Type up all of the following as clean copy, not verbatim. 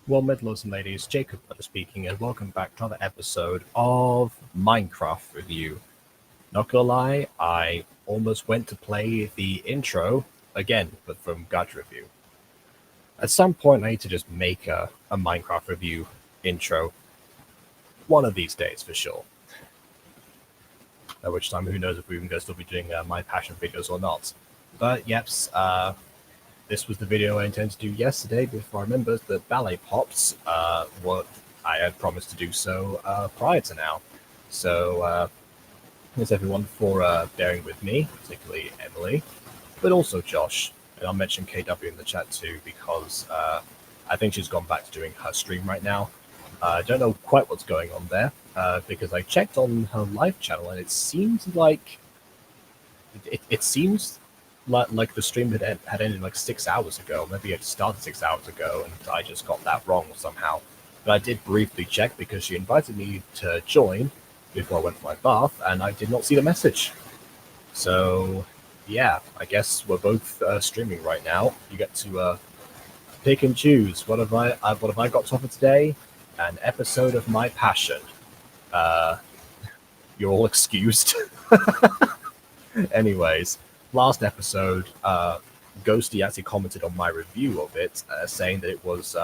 Well, midlords and ladies, Jacob speaking, and welcome back to another episode of Minecraft Review. Not gonna lie, I almost went to play the intro again, but from Guide Review. At some point, I need to just make a Minecraft Review intro. One of these days, for sure. At which time, who knows if we're even going to still be doing my passion videos or not. But, yeps, this was the video I intended to do yesterday before I remembered that ballet pops what I had promised to do so prior to now. So thanks everyone for bearing with me, particularly Emily, but also Josh. And I'll mention KW in the chat too because I think she's gone back to doing her stream right now. I don't know quite what's going on there because I checked on her live channel and it seems like it seems like the stream had ended like 6 hours ago. Maybe it started 6 hours ago, and I just got that wrong somehow. But I did briefly check because she invited me to join before I went for my bath, and I did not see the message. So yeah, I guess we're both streaming right now. You get to pick and choose. What have I got to offer today? An episode of my passion. You're all excused. Anyways, last episode, Ghosty actually commented on my review of it, saying that it was,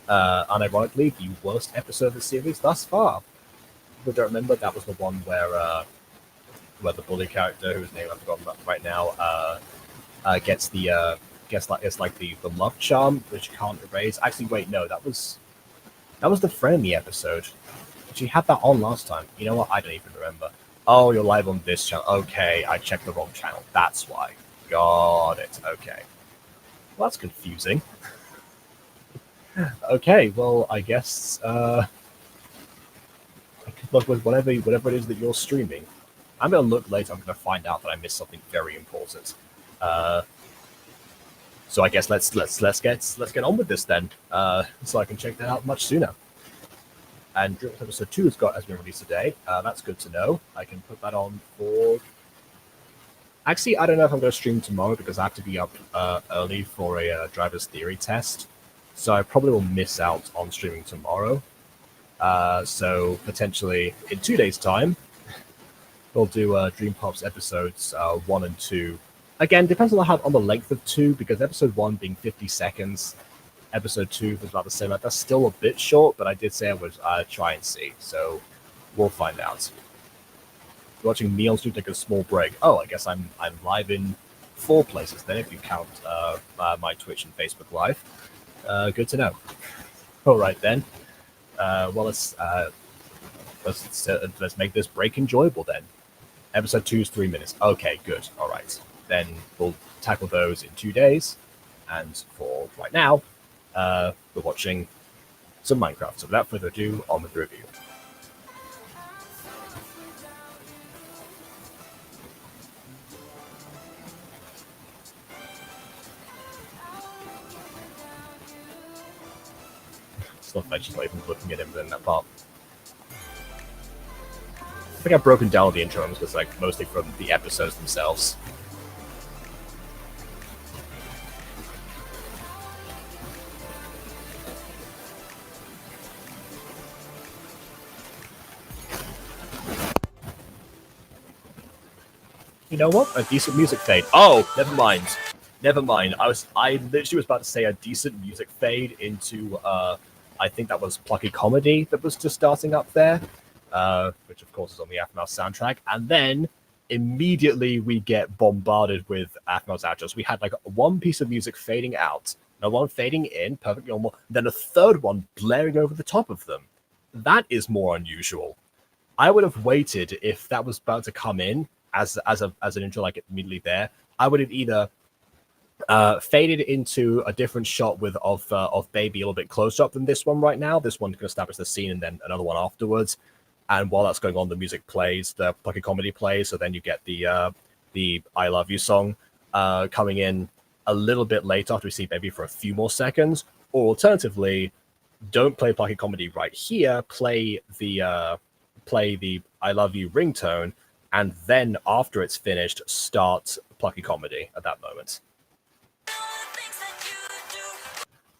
unironically, the worst episode of the series thus far. But don't remember, that was the one where the bully character, whose name I've forgotten about right now, gets the love charm which you can't erase. Actually, wait, no, that was the friendly episode. She had that on last time. You know what? I don't even remember. Oh, you're live on this channel. Okay, I checked the wrong channel. That's why. Got it. Okay. Well, that's confusing. Okay, well, I guess I could look with whatever it is that you're streaming. I'm gonna look later. I'm gonna find out that I missed something very important. So I guess let's get on with this then, so I can check that out much sooner. And Drip Episode 2 has been released today. That's good to know. I can put that on for... Actually, I don't know if I'm going to stream tomorrow because I have to be up early for a driver's theory test. So I probably will miss out on streaming tomorrow. So potentially in 2 days' time, we'll do Dream Pops episodes 1 and 2. Again, depends on the length of 2, because episode 1 being 50 seconds... Episode 2 was about the same. That's still a bit short, but I did say I would try and see, so we'll find out. Watching Neon Street take a small break. Oh, I guess I'm live in 4 places then, if you count my Twitch and Facebook Live. Good to know. All right then. Well, let's make this break enjoyable then. Episode 2 is 3 minutes. Okay, good. All right. Then we'll tackle those in 2 days, and for right now. We're watching some Minecraft. So without further ado, on with the review. It's not like she's not even looking at him in that part. I think I've broken down the intro because like mostly from the episodes themselves. You know what? A decent music fade. Oh, never mind. Never mind. I literally was about to say a decent music fade into I think that was Plucky Comedy that was just starting up there. Which of course is on the Aftermath soundtrack. And then immediately we get bombarded with Aftermath's outros. We had like one piece of music fading out, another one fading in, perfectly normal, then a third one blaring over the top of them. That is more unusual. I would have waited if that was about to come in as an intro, like immediately there. I would have either faded into a different shot of Baby a little bit closer up than this one right now. This one can establish the scene, and then another one afterwards. And while that's going on, the music plays, the Plucky Comedy plays. So then you get the I Love You song coming in a little bit later after we see Baby for a few more seconds. Or alternatively, don't play Plucky Comedy right here. Play the I Love You ringtone. And then after it's finished, start Plucky Comedy at that moment.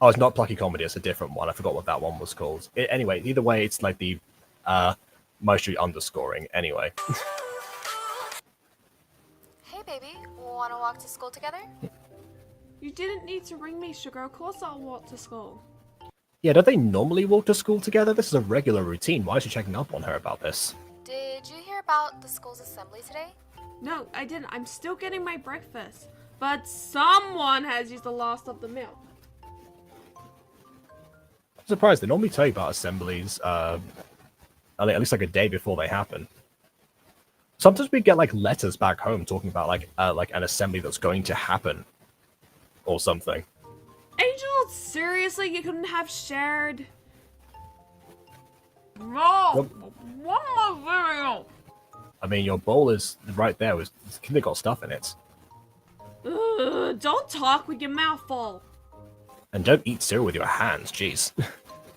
Oh, it's not Plucky Comedy. It's a different one. I forgot what that one was called. Anyway, either way, it's like the mostly underscoring. Anyway. Hey, baby. Wanna walk to school together? You didn't need to ring me, sugar. Of course I'll walk to school. Yeah, don't they normally walk to school together? This is a regular routine. Why is she checking up on her about this? Did you hear about the school's assembly today? No, I didn't. I'm still getting my breakfast. But someone has used the last of the milk. I'm surprised. They normally tell you about assemblies, at least like a day before they happen. Sometimes we get like letters back home talking about like an assembly that's going to happen or something. Angel, seriously, you couldn't have shared? No! What am I doing? I mean, your bowl is right there. It's kind of got stuff in it. Don't talk with your mouth full. And don't eat cereal with your hands, jeez.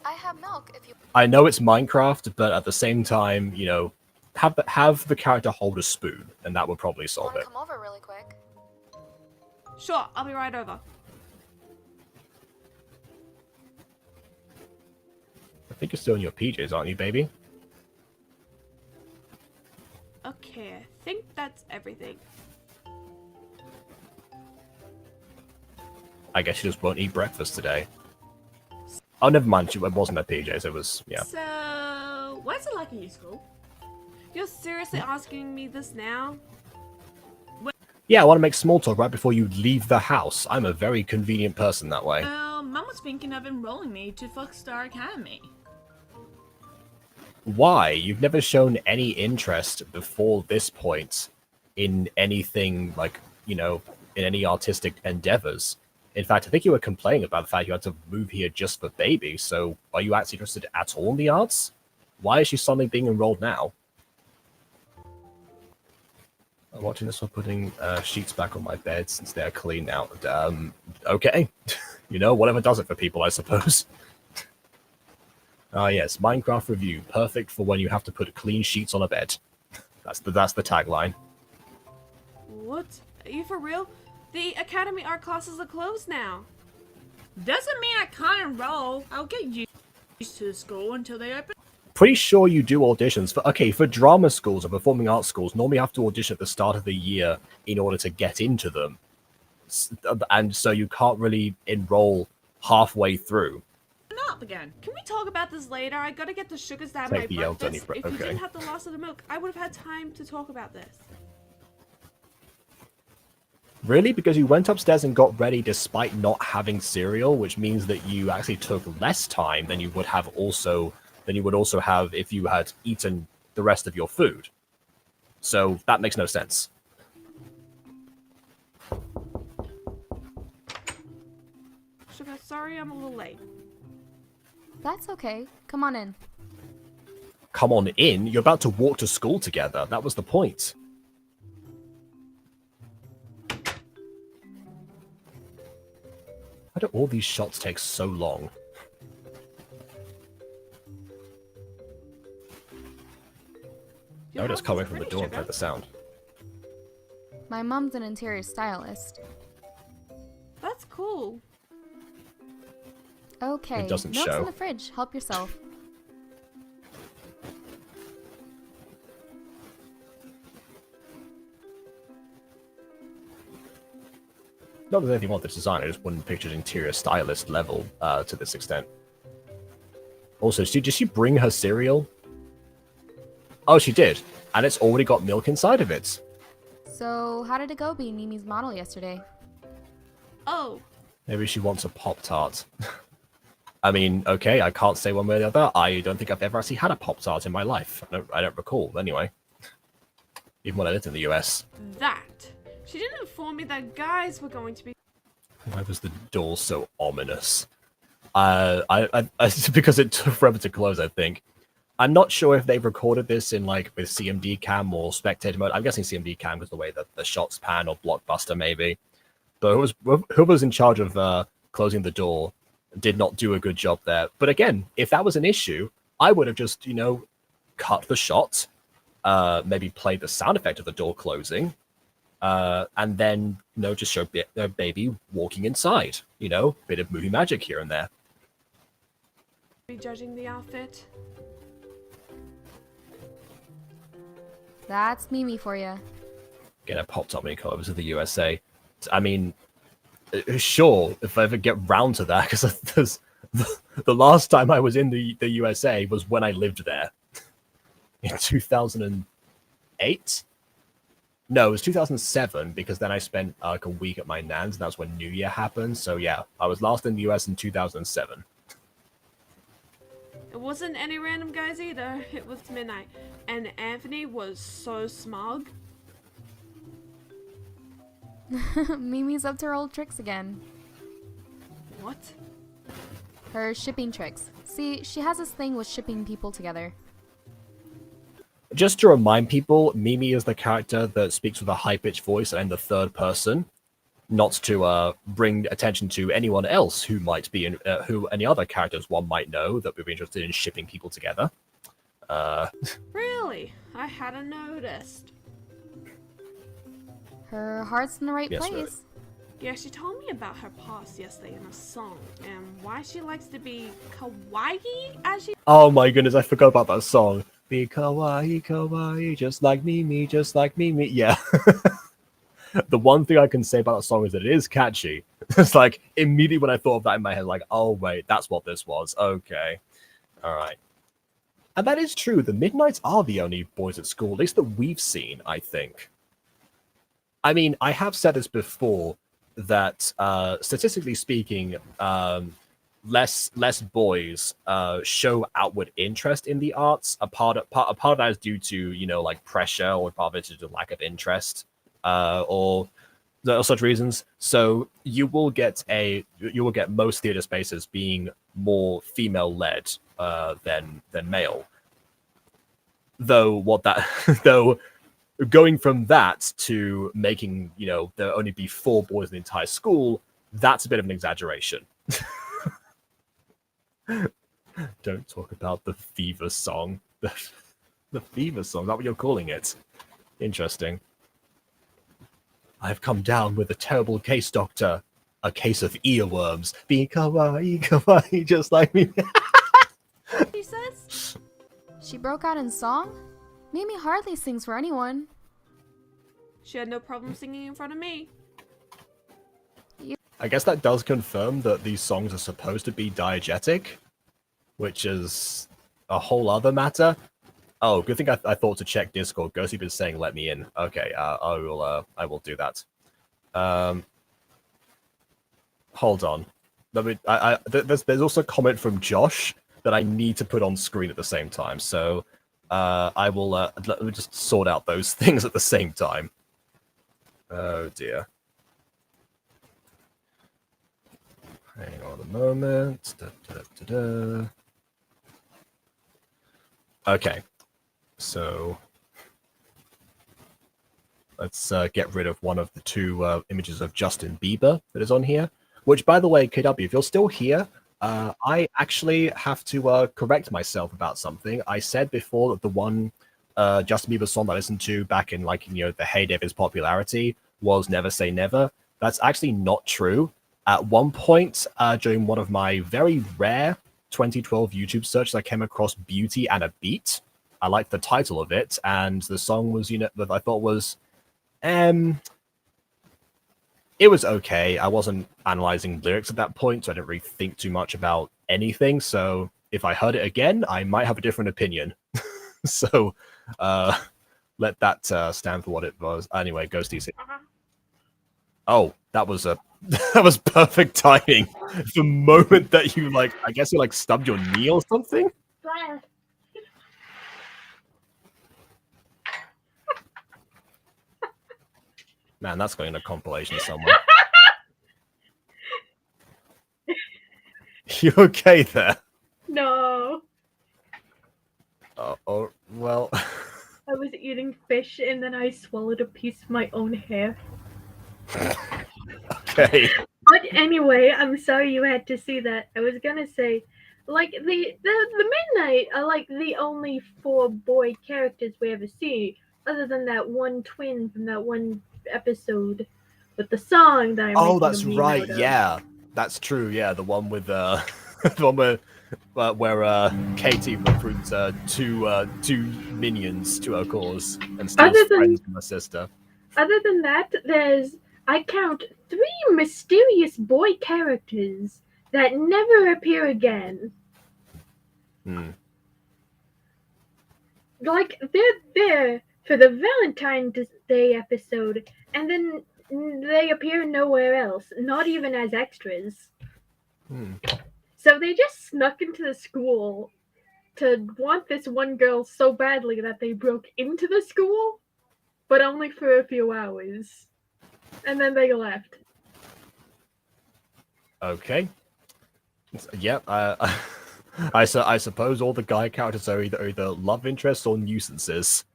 I have milk if you... I know it's Minecraft, but at the same time, you know, have the character hold a spoon, and that would probably solve Wanna it. come over really quick? Sure, I'll be right over. I think you're still in your PJs, aren't you, baby? Okay, I think that's everything. I guess she just won't eat breakfast today. Oh, never mind. It wasn't her PJs. It was, yeah. So, what's it like in your school? You're seriously asking me this now? Yeah, I want to make small talk right before you leave the house. I'm a very convenient person that way. Mum was thinking of enrolling me to Foxstar Academy. Why? You've never shown any interest before this point in anything like, you know, in any artistic endeavors. In fact, I think you were complaining about the fact you had to move here just for baby, so are you actually interested at all in the arts? Why is she suddenly being enrolled now? I'm watching this while putting sheets back on my bed since they're clean now. Okay. You know, whatever does it for people, I suppose. Ah, yes, Minecraft review. Perfect for when you have to put clean sheets on a bed. That's the tagline. What? Are you for real? The Academy art classes are closed now. Doesn't mean I can't enroll. I'll get used to the school until they open. Pretty sure you do auditions for drama schools or performing arts schools. Normally you have to audition at the start of the year in order to get into them, and so you can't really enroll halfway through. Up again. Can we talk about this later? I gotta get the sugars down Take my the Elton breakfast. bre- If you okay. didn't have the loss of the milk, I would have had time to talk about this. Really? Because you went upstairs and got ready despite not having cereal, which means that you actually took less time than you would also have if you had eaten the rest of your food. So that makes no sense. Sugar, sorry I'm a little late. That's okay. Come on in. Come on in. You're about to walk to school together. That was the point. Why do all these shots take so long? Your I just house come away is from the ready, door and sugar. play the sound. My mom's an interior stylist. That's cool. Okay. It doesn't Milk's show. in the fridge. Help yourself. Not that there's anything wrong with the design, I just wouldn't picture interior stylist level to this extent. Also, did she bring her cereal? Oh, she did. And it's already got milk inside of it. So, how did it go being Mimi's model yesterday? Oh, Maybe she wants a Pop-Tart. I mean, okay, I can't say one way or the other. I don't think I've ever actually had a Pop-Tart in my life. I don't recall, anyway. Even when I lived in the US. that. She didn't inform me that guys were going to be... Why was the door so ominous? Because it took forever to close, I think. I'm not sure if they've recorded this in like with CMD cam or spectator mode. I'm guessing CMD cam because the way that the shots pan, or blockbuster maybe. But who was in charge of closing the door did not do a good job there. But again, if that was an issue, I would have just, you know, cut the shot, maybe played the sound effect of the door closing, and then just show their baby walking inside. Bit of movie magic here and there. Be judging the outfit. That's Mimi for you. Get a pop top when you come over to the USA. I mean, sure, if I ever get round to that, because the last time I was in the USA was when I lived there in 2008. No, it was 2007, because then I spent like a week at my nan's, and that's when New Year happened. So yeah, I was last in the US in 2007. It wasn't any random guys either. It was midnight. And Anthony was so smug. Mimi's up to her old tricks again. What? Her shipping tricks. See, she has this thing with shipping people together. Just to remind people, Mimi is the character that speaks with a high-pitched voice and in the third person, not to bring attention to anyone else who might be in, who any other characters one might know that would be interested in shipping people together. Really? I hadn't noticed. Her heart's in the right Yes, place. really. Yeah, she told me about her past yesterday in a song, and why she likes to be kawaii as she. Oh my goodness, I forgot about that song. Be kawaii, kawaii, just like Mimi, just like Mimi. Yeah. The one thing I can say about that song is that it is catchy. It's like, immediately when I thought of that in my head, like, oh wait, that's what this was. Okay. Alright. And that is true. The Midnights are the only boys at school, at least that we've seen, I think. I mean, I have said this before, that statistically speaking, less boys show outward interest in the arts. A part of that is due to like pressure, or part of it is due to lack of interest, or such reasons. So you will get most theater spaces being more female led than male. Though going from that to making there only be 4 boys in the entire school, that's a bit of an exaggeration. Don't talk about the fever song. The fever song, is that what you're calling it? Interesting. I've come down with a terrible case, doctor. A case of earworms. Be kawaii, kawaii, just like me. She says? She broke out in song? Mimi hardly sings for anyone. She had no problem singing in front of me. I guess that does confirm that these songs are supposed to be diegetic, which is a whole other matter. Oh, good thing I thought to check Discord. Ghosty been saying let me in. Okay, I will do that. Hold on. There's also a comment from Josh that I need to put on screen at the same time. So I will let me just sort out those things at the same time. Oh dear. Hang on a moment. Okay. So let's get rid of one of the 2 images of Justin Bieber that is on here. Which, by the way, KW, if you're still here, I actually have to correct myself about something. I said before that the one Justin Bieber song that I listened to back in the heyday of his popularity was Never Say Never. That's actually not true. At one point, during one of my very rare 2012 YouTube searches, I came across Beauty and a Beat. I liked the title of it, and the song was, that I thought was, it was okay. I wasn't analyzing lyrics at that point, so I didn't really think too much about anything. So if I heard it again, I might have a different opinion. So let that stand for what it was. Anyway, Ghosty. Oh, that was that was perfect timing. The moment that you I guess you stubbed your knee or something. Man, that's going in a compilation somewhere. You okay there? No, Oh, well. I was eating fish and then I swallowed a piece of my own hair. Okay. But anyway, I'm sorry you had to see that. I was gonna say, the Midnight are the only 4 boy characters we ever see. other than that one twin from that one episode with the song that I'm Oh, making that's a meme right. out of. Yeah, that's true. Yeah, the one with the one where Katie recruits two minions to her cause and steals Other than friends from her sister. that, I count 3 mysterious boy characters that never appear again. Hmm. Like they're there for the Valentine's Day episode, and then they appear nowhere else, not even as extras. Hmm. So they just snuck into the school to want this one girl so badly that they broke into the school, but only for a few hours. And then they left. Okay. Yep. I suppose all the guy characters are either love interests or nuisances.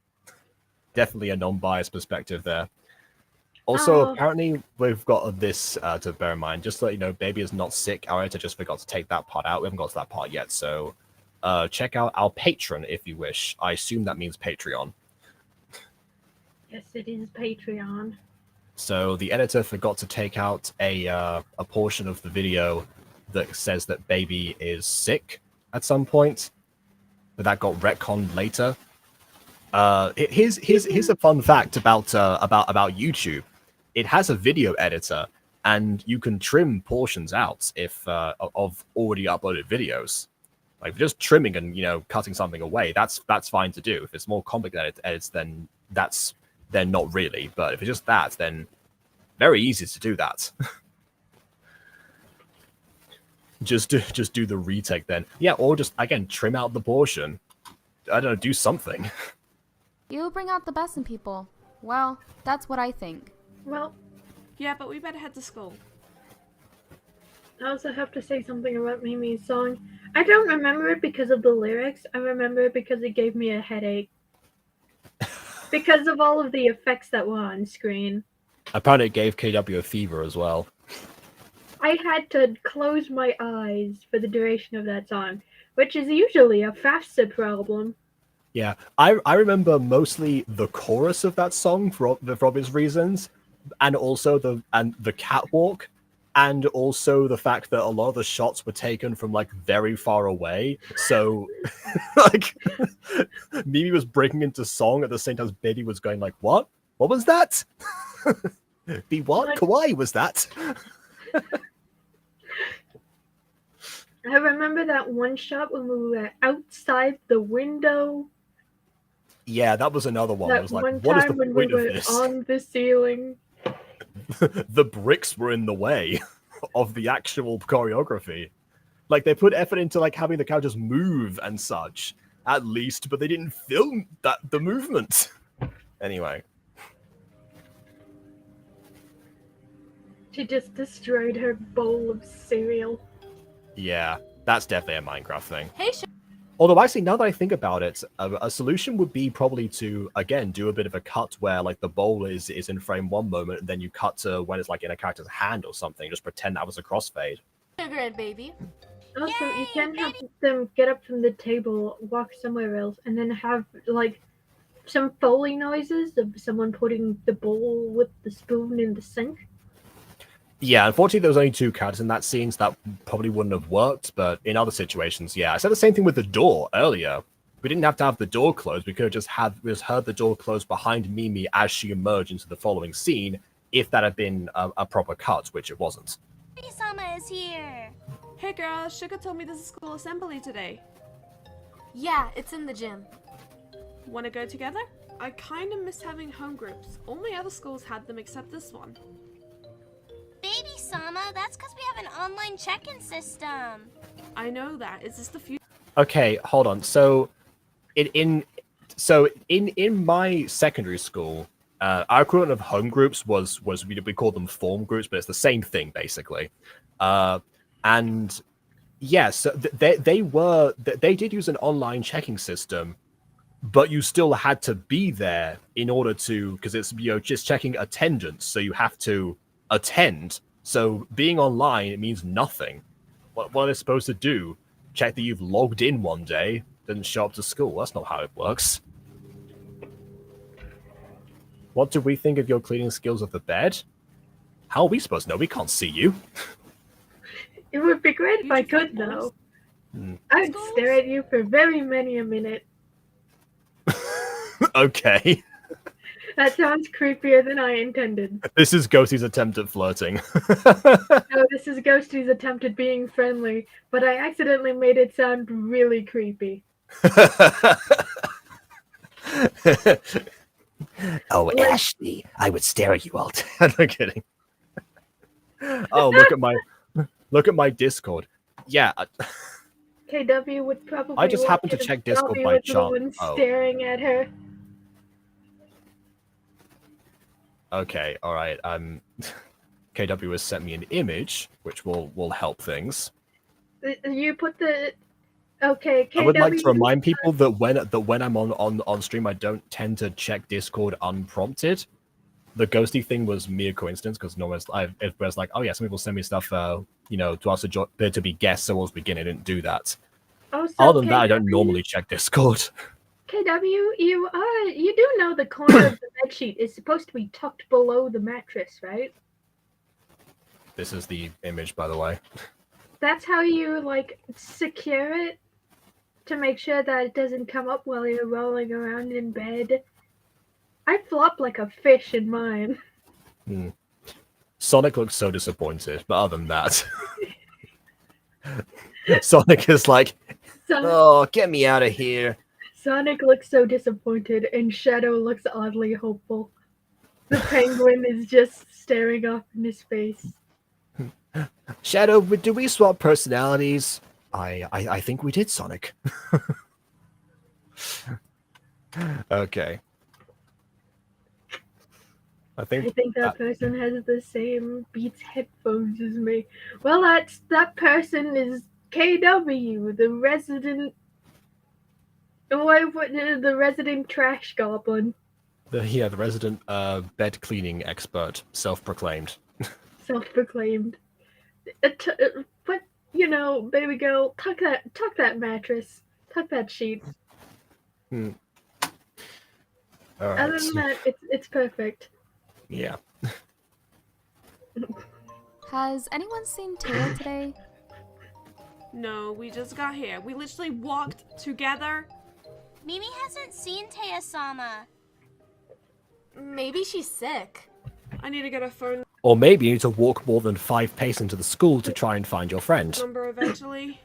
Definitely a non-biased perspective there. Also, Oh. apparently, we've got this to bear in mind. Just to let you know, Baby is not sick. Our editor just forgot to take that part out. We haven't got to that part yet, so check out our Patreon if you wish. I assume that means Patreon. Yes, it is Patreon. So the editor forgot to take out a portion of the video that says that Baby is sick at some point, but that got retconned later. Here's a fun fact about YouTube. It has a video editor, and you can trim portions out if of already uploaded videos. Like just trimming and cutting something away, that's fine to do. If it's more complicated edits, then not really. But if it's just that, then very easy to do that. just do the retake then. Yeah, or just again trim out the portion. I don't know, do something. You bring out the best in people. Well, that's what I think. Well, Yeah, but we better head to school. I also have to say something about Mimi's song. I don't remember it because of the lyrics. I remember it because it gave me a headache. Because of all of the effects that were on screen. Apparently, it gave KW a fever as well. I had to close my eyes for the duration of that song, which is usually a FAFSA problem. Yeah, I remember mostly the chorus of that song for obvious reasons, and also the catwalk, and also the fact that a lot of the shots were taken from like very far away. So, like, Mimi was breaking into song at the same time as Baby was going like, "What? What was that? The what? Like- Kawaii was that?" I remember that one shot when we were outside the window. Yeah, that was another one. It That was like, one what is the time when we point of were this? on the ceiling. The bricks were in the way of the actual choreography. Like they put effort into like having the characters move and such, at least, but they didn't film the movement. Anyway, She just destroyed her bowl of cereal. yeah, that's definitely a Minecraft thing. Hey, Although actually, now that I think about it, a solution would be probably to again do a bit of a cut where like the bowl is in frame one moment, and then you cut to when it's like in a character's hand or something. Just pretend that was a crossfade. sugar and baby. Also, you can have them get up from the table, walk somewhere else, and then have like some Foley noises of someone putting the bowl with the spoon in the sink. Yeah, unfortunately, there was only 2 characters in that scene, so that probably wouldn't have worked. But in other situations, yeah. I said the same thing with the door earlier. We didn't have to have the door closed. We could have just heard the door close behind Mimi as she emerged into the following scene, if that had been a proper cut, which it wasn't. Summer is here. Hey girls, Sugar told me there's a school assembly today. Yeah, it's in the gym. Wanna go together? I kinda miss having home groups. All my other schools had them except this one. Baby Sama, that's because we have an online check-in system. I know that. Is this the future? Okay, hold on. So, in my secondary school, our equivalent of home groups was we called them form groups, but it's the same thing basically. And yes, they did use an online checking system, but you still had to be there in order to, because it's just checking attendance, so you have to attend. So being online, it means nothing. What are they supposed to do? Check that you've logged in one day, then show up to school? That's not how it works. What do we think of your cleaning skills of the bed? How are we supposed to know? We can't see you. It would be great if You I just could, like though. Hmm. I'd stare at you for very many a minute. Okay. That sounds creepier than I intended. This is Ghosty's attempt at flirting. No, this is Ghosty's attempt at being friendly, but I accidentally made it sound really creepy. Oh, Like- Ashley, I would stare at you all day. No kidding. Oh, look at my Discord. Yeah, KW would probably. I just walk happened to in and check Discord Dobby by was the chance. one Oh. staring at her. okay, all right. KW has sent me an image, which will help things. You put the. Okay, KW. I would like to remind people that when I'm on stream, I don't tend to check Discord unprompted. The ghosty thing was mere coincidence because normally it was like, oh yeah, some people send me stuff, to ask to be guests, so we'll begin. I didn't do that. Oh, so Other than that, I don't KW normally check Discord. KW, you do know the corner of the bedsheet is supposed to be tucked below the mattress, right? This is the image, by the way. That's how you like secure it to make sure that it doesn't come up while you're rolling around in bed. I flop like a fish in mine. Sonic looks so disappointed, but other than that, Sonic is like, Sonic, oh, get me out of here. Sonic looks so disappointed, and Shadow looks oddly hopeful. The penguin is just staring off in his face. Shadow, do we swap personalities? I think we did, Sonic. Okay. I think that person has the same Beats headphones as me. Well, that person is KW, the resident. The resident trash goblin, the resident bed cleaning expert, self-proclaimed. self-proclaimed. But baby girl, tuck that mattress, tuck that sheet. All right. Other than that, it's perfect. Yeah. Has anyone seen Taya today? No, we just got here. We literally walked together. Mimi hasn't seen Taya-sama. Maybe she's sick. I need to get a phone Or maybe you need to walk more than 5 paces into the school to try and find your friend. number eventually.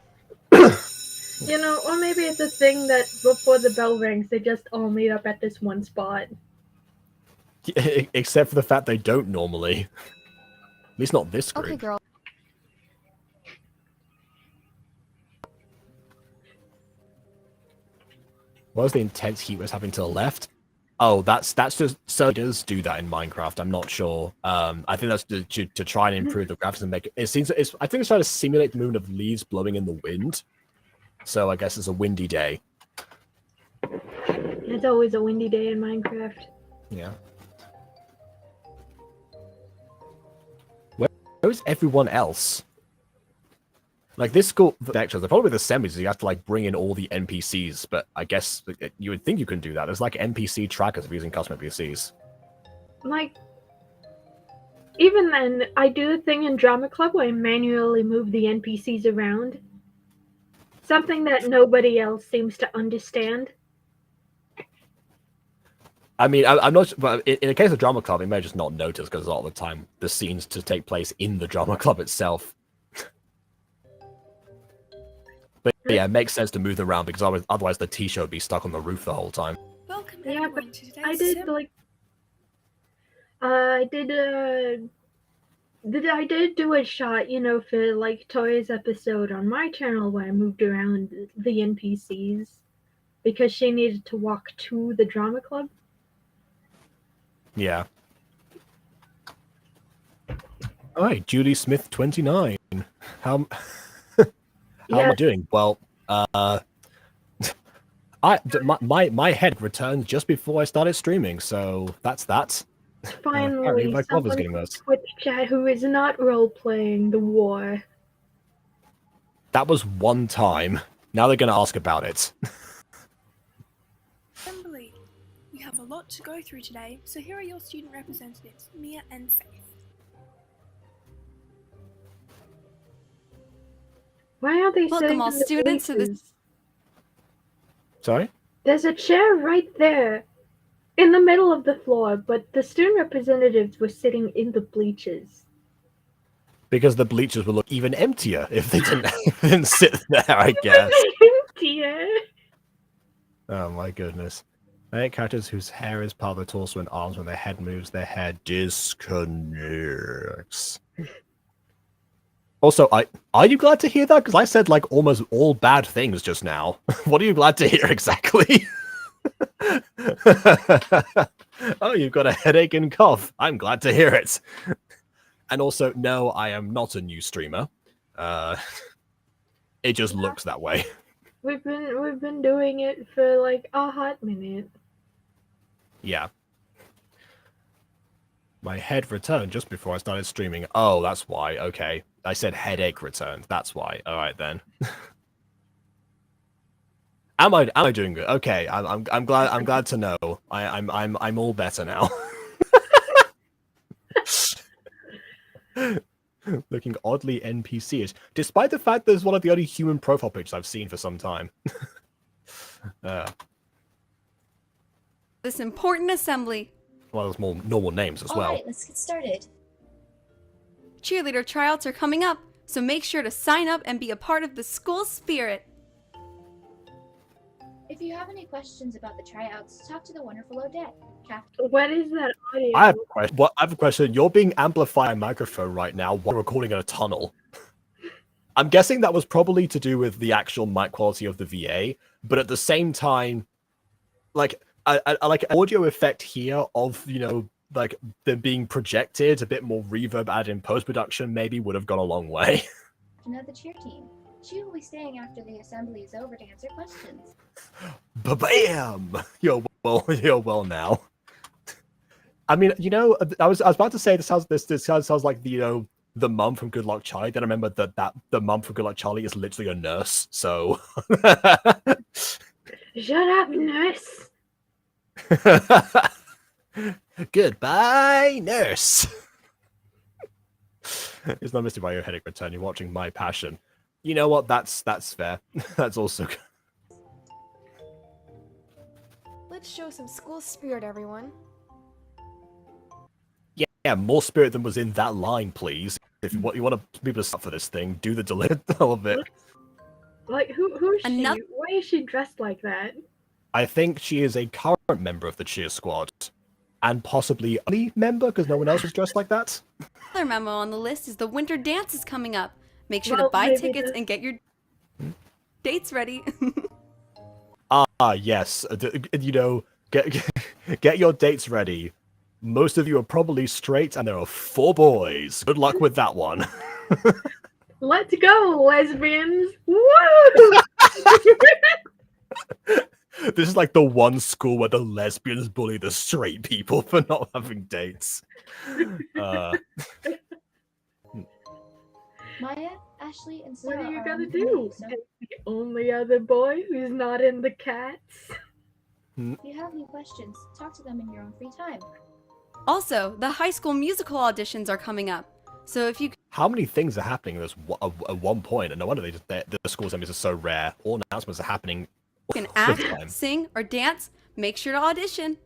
Or maybe it's a thing that before the bell rings, they just all meet up at this one spot. Except for the fact they don't normally. At least not this group. Okay, girl. What was the intense heat was having to the left? Oh, that's just so it does do that in Minecraft. I'm not sure. I think that's to try and improve the graphics and make it. I think it's trying to simulate the movement of leaves blowing in the wind. So I guess it's a windy day. It's always a windy day in Minecraft. Yeah. Where's everyone else? Like this school, actually, the problem with assemblies is you have to like bring in all the NPCs, but I guess you would think you can do that. There's like NPC trackers of using custom NPCs. Like, even then, I do a thing in Drama Club where I manually move the NPCs around. Something that nobody else seems to understand. I mean, I'm not. But in the case of Drama Club, you may just not notice because a lot of the time the scenes to take place in the Drama Club itself. But yeah, it makes sense to move them around because otherwise the T-shirt would be stuck on the roof the whole time. Welcome Yeah, everyone but to today's I did I did do a shot, for like Tori's episode on my channel where I moved around the NPCs because she needed to walk to the Drama Club. Yeah. All right, Judy Smith, 29. How am I doing? Well, my head returned just before I started streaming, so that's that. Finally, my cover's getting someone worse. in Twitch chat who is not role-playing the war. That was one time. Now they're going to ask about it. assembly. We have a lot to go through today, so here are your student representatives, Mia and Faith. Why are they Welcome sitting all in the students to this. bleachers? Sorry? There's a chair right there, in the middle of the floor, but the student representatives were sitting in the bleachers. Because the bleachers would look even emptier if they didn't sit there, I guess. Dear. Oh my goodness. I hate characters whose hair is part of the torso and arms when their head moves, their hair disconnects. Also, are you glad to hear that? Because I said like almost all bad things just now. What are you glad to hear exactly? Oh, you've got a headache and cough. I'm glad to hear it. And also, no, I am not a new streamer. It just looks that way. We've been doing it for like a hot minute. Yeah. My head returned just before I started streaming. Oh, that's why. Okay. I said headache returned. That's why. All right then. Am I doing good? Okay. I'm glad to know. I'm all better now. Looking oddly NPC-ish, despite the fact that it's one of the only human profile pictures I've seen for some time. This important assembly. Well, there's more normal names as well. Alright, let's get started. Cheerleader tryouts are coming up, so make sure to sign up and be a part of the school spirit. If you have any questions about the tryouts, talk to the wonderful Odette. What is that audio? I have a question. I have a question. You're being amplified by a microphone right now while recording in a tunnel. I'm guessing that was probably to do with the actual mic quality of the VA, but at the same time, like I like an audio effect here of, you know, like them being projected, a bit more reverb added in post-production maybe would have gone a long way. Know the cheer team. She will be staying after the assembly is over to answer questions. Ba-bam! You're well now. I mean, you know, I was about to say this sounds like the, you know, the mum from Good Luck Charlie. Then I remember that the mum from Good Luck Charlie is literally a nurse. So Shut up, nurse. Goodbye, nurse. It's not missed by your headache return. You're watching My Passion. You know what? That's fair. That's also good. Let's show some school spirit, everyone. Yeah, more spirit than was in that line, please. If you want people to stop for this thing, do the deliver of it. Like, who is she? Why is she dressed like that? I think she is a current member of the cheer squad. And possibly only member, because no one else was dressed like that. Another memo on the list is the winter dance is coming up. Make sure to buy tickets and get your dates ready. Yes. You know, get your dates ready. Most of you are probably straight, and there are 4 boys. Good luck with that one. Let's go, lesbians! Woo! This is like the one school where the lesbians bully the straight people for not having dates. Maya, Ashley, and What Sarah are you are gonna on the do? committee, so The only other boy who's not in the cats? if you have any questions, talk to them in your own free time. Also, the high school musical auditions are coming up. So if you How many things are happening at one point? And no wonder the school assemblies are so rare. All announcements are happening. can act, sing, or dance, make sure to audition.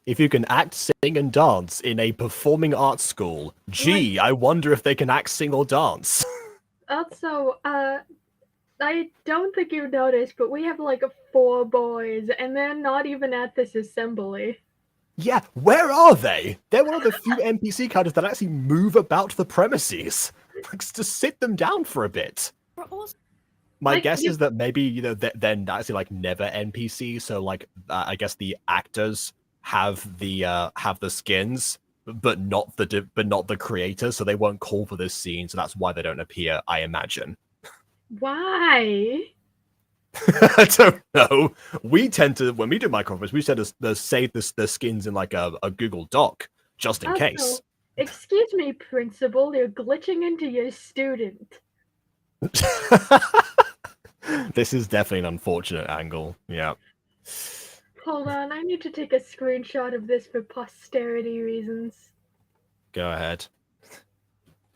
If you can act, sing, and dance in a performing arts school, gee, I wonder if they can act, sing, or dance. Also, I don't think you've noticed, but we have like 4 boys, and they're not even at this assembly. Yeah, where are they? They're one of the few NPC characters that actually move about the premises. Like, just sit them down for a bit. My guess is that maybe, you know, they're actually like never NPCs, so like I guess the actors have the skins, but not the creators, so they won't call for this scene, so that's why they don't appear, I imagine. Why? I don't know. We tend to, when we do microphone, we tend to save the skins in like a Google Doc, just in case. Excuse me, principal, you're glitching into your student. This is definitely an unfortunate angle. Yeah. Hold on, I need to take a screenshot of this for posterity reasons. Go ahead.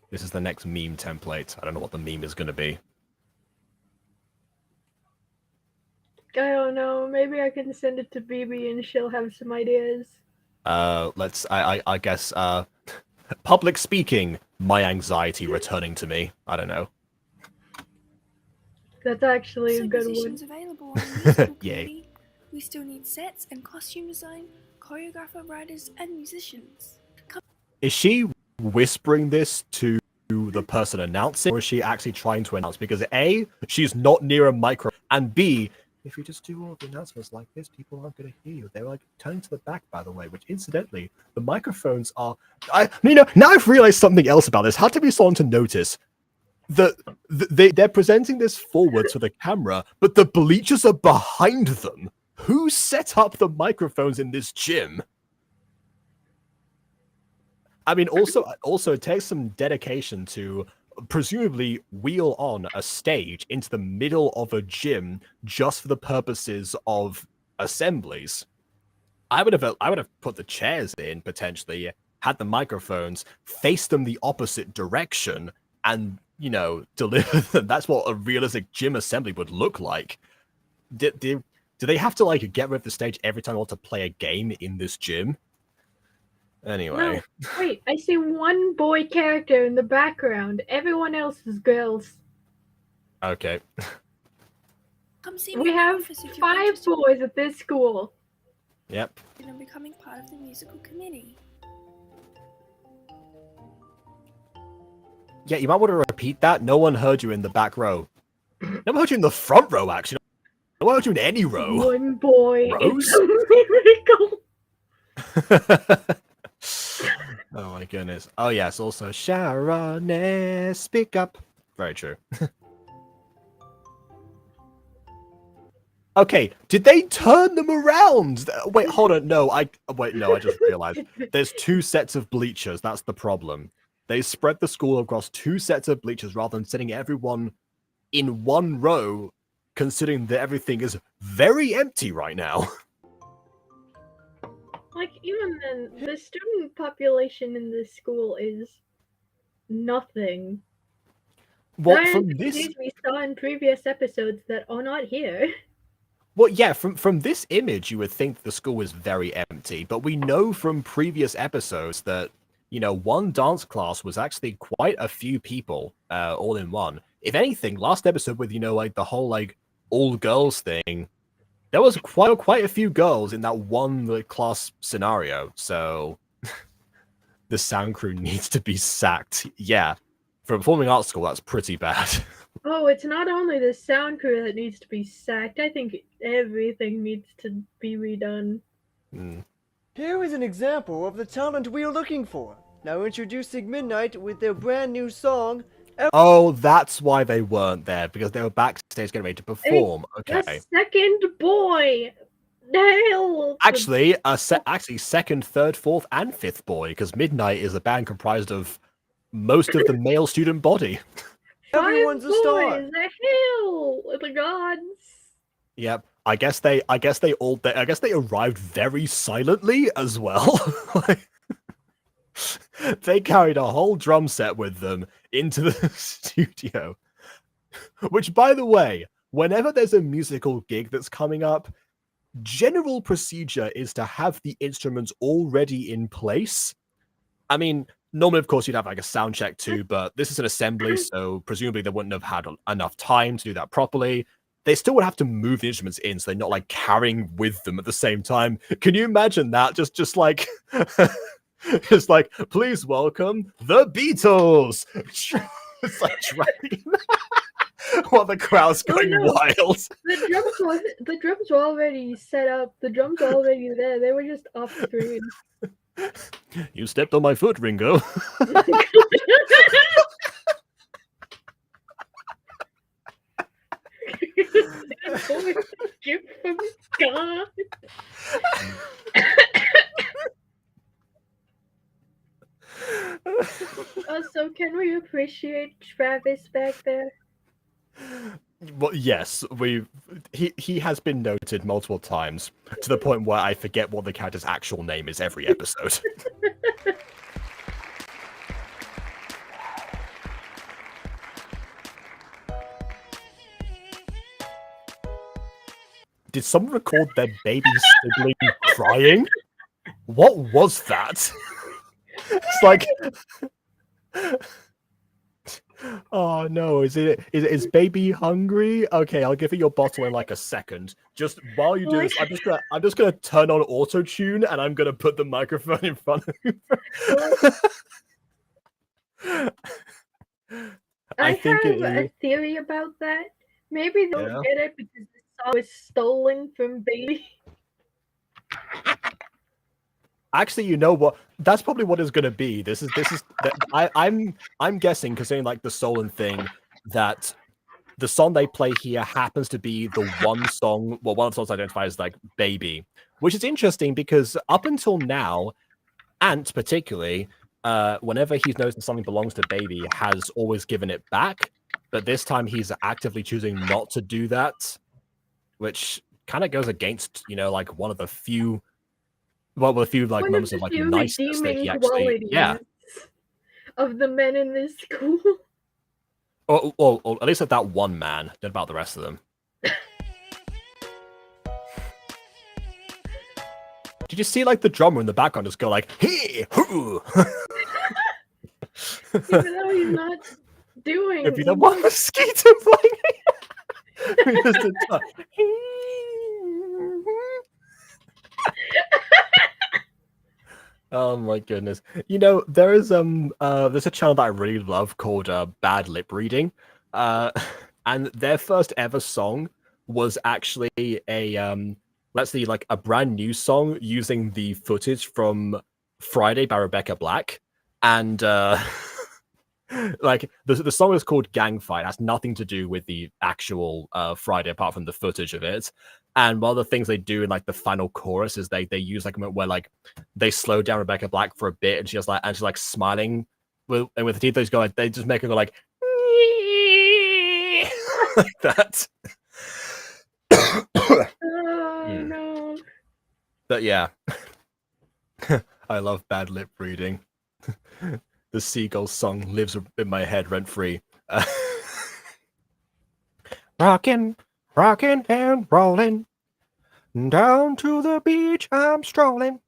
This is the next meme template. I don't know what the meme is going to be. I don't know. Maybe I can send it to BB and she'll have some ideas. I guess, public speaking, my anxiety returning to me. I don't know. That's actually a So good positions one. available on the musical Yay. committee. We still need sets and costume design, choreographer, writers, and musicians. Is she whispering this to the person announcing, or is she actually trying to announce? Because A, she's not near a micro, and B, if you just do all the announcements like this, people aren't going to hear you. They're like turning to the back, by the way, which incidentally, the microphones are. Now I've realized something else about this. How to be someone to notice that they're presenting this forward to the camera, but the bleachers are behind them. Who set up the microphones in this gym? I mean, also it takes some dedication to presumably wheel on a stage into the middle of a gym just for the purposes of assemblies. I would have put the chairs in potentially, had the microphones, faced them the opposite direction, and deliver them. That's what a realistic gym assembly would look like. Do they have to like get rid of the stage every time they want to play a game in this gym? Anyway. No, wait, I see one boy character in the background. Everyone else is girls. Okay. Come see me We in my have office if you're 5 interested boys at this school. Yep. in becoming part of the musical committee. Yeah, you might want to repeat that. No one heard you in the back row. No one heard you in the front row, actually. No one heard you in any row. One boy Rose? is a miracle. Oh my goodness. Oh yes, also Sharon, speak up. Very true. Okay, did they turn them around? Wait, hold on. No, I just realized. There's 2 sets of bleachers. That's the problem. They spread the school across 2 sets of bleachers rather than sitting everyone in one row, considering that everything is very empty right now. Like, even then, the student population in this school is nothing. Well, Giant from this, cities we saw in previous episodes that are not here. well, yeah, from this image, you would think the school is very empty, but we know from previous episodes that one dance class was actually quite a few people, all in one. If anything, last episode with like the whole like all girls thing, there was quite a few girls in that one class scenario. So the sound crew needs to be sacked. Yeah, for a performing arts school, that's pretty bad. Oh, it's not only the sound crew that needs to be sacked. I think everything needs to be redone. Here is an example of the talent we are looking for. Now introducing Midnight with their brand new song. Oh, that's why they weren't there, because they were backstage getting ready to perform. Okay. The second boy. Hell. Actually, second, third, fourth, and fifth boy, because Midnight is a band comprised of most of the male student body. Everyone's a star. Boys, the hell, the gods. Yep. I guess they arrived very silently as well. They carried a whole drum set with them into the studio. Which, by the way, whenever there's a musical gig that's coming up, general procedure is to have the instruments already in place. I mean, normally, of course, you'd have like a sound check too, but this is an assembly, so presumably they wouldn't have had enough time to do that properly. They still would have to move the instruments in, so they're not like carrying with them at the same time. Can you imagine that? Just like, it's like, please welcome the Beatles. It's like dragging while the crowd's going wild. The drums were already set up. The drums were already there. They were just off screen. You stepped on my foot, Ringo. God. Also, can we appreciate Travis back there? Well, yes, he has been noted multiple times to the point where I forget what the character's actual name is every episode. Did someone record their baby sibling crying? What was that? It's like, oh no, is baby hungry? Okay, I'll give it your bottle in like a second. Just while you do this, I'm just gonna turn on auto tune and I'm gonna put the microphone in front of you. I think have a theory about that. Maybe they'll get it because the song was stolen from Baby. Actually, you know what? That's probably what it's gonna be. This is I'm guessing, considering like the stolen thing, that the song they play here happens to be the one song, well, one of the songs identified as like Baby, which is interesting because up until now, Ant particularly, whenever he's noticed that something belongs to Baby, has always given it back, but this time he's actively choosing not to do that, which kind of goes against, you know, like one of the few, well, a few like moments of like niceness that he actually, of the men in this school. Or at least of that one man, not about the rest of them. Did you see like the drummer in the background just go like, hey, hoo? Even though he's not doing. If you don't want a skeeter playing. Oh my goodness! You know there's a channel that I really love called Bad Lip Reading, and their first ever song was actually a let's see, like a brand new song using the footage from Friday by Rebecca Black, and like the song is called Gang Fight. It has nothing to do with the actual Friday apart from the footage of it. And one of the things they do in like the final chorus is they use like a moment where like they slow down Rebecca Black for a bit and she's like smiling with the teeth. They just make her go like like that. Oh no. But yeah. I love Bad Lip Reading. The Seagull song lives in my head rent free. Rockin', rockin' and rollin'. Down to the beach I'm strolling.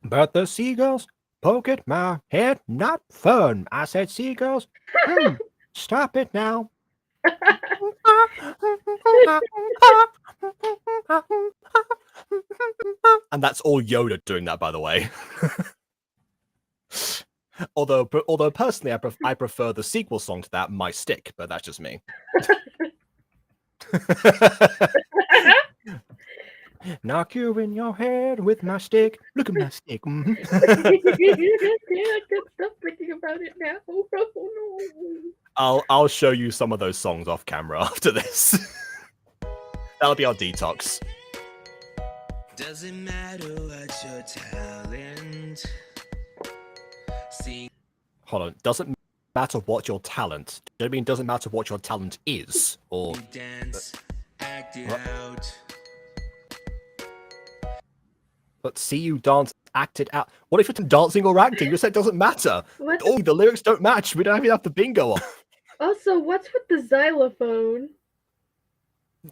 But the seagulls poke at my head. Not fun. I said seagulls. Stop it now. And that's all Yoda doing that, by the way. Although personally, I prefer the sequel song to that, My Stick, but that's just me. Knock you in your head with my stick. Look at my stick. Yeah, I can't stop thinking about it now. Oh no. I'll show you some of those songs off camera after this. That'll be our detox. Doesn't matter what your talent. Hold on. Doesn't matter what your talent. Do you mean doesn't matter what your talent is? Or dance, act it out. But see you dance, act it out. What if it's dancing or acting? You said it doesn't matter. Oh, the lyrics don't match. We don't even have the bingo on. Also, what's with the xylophone?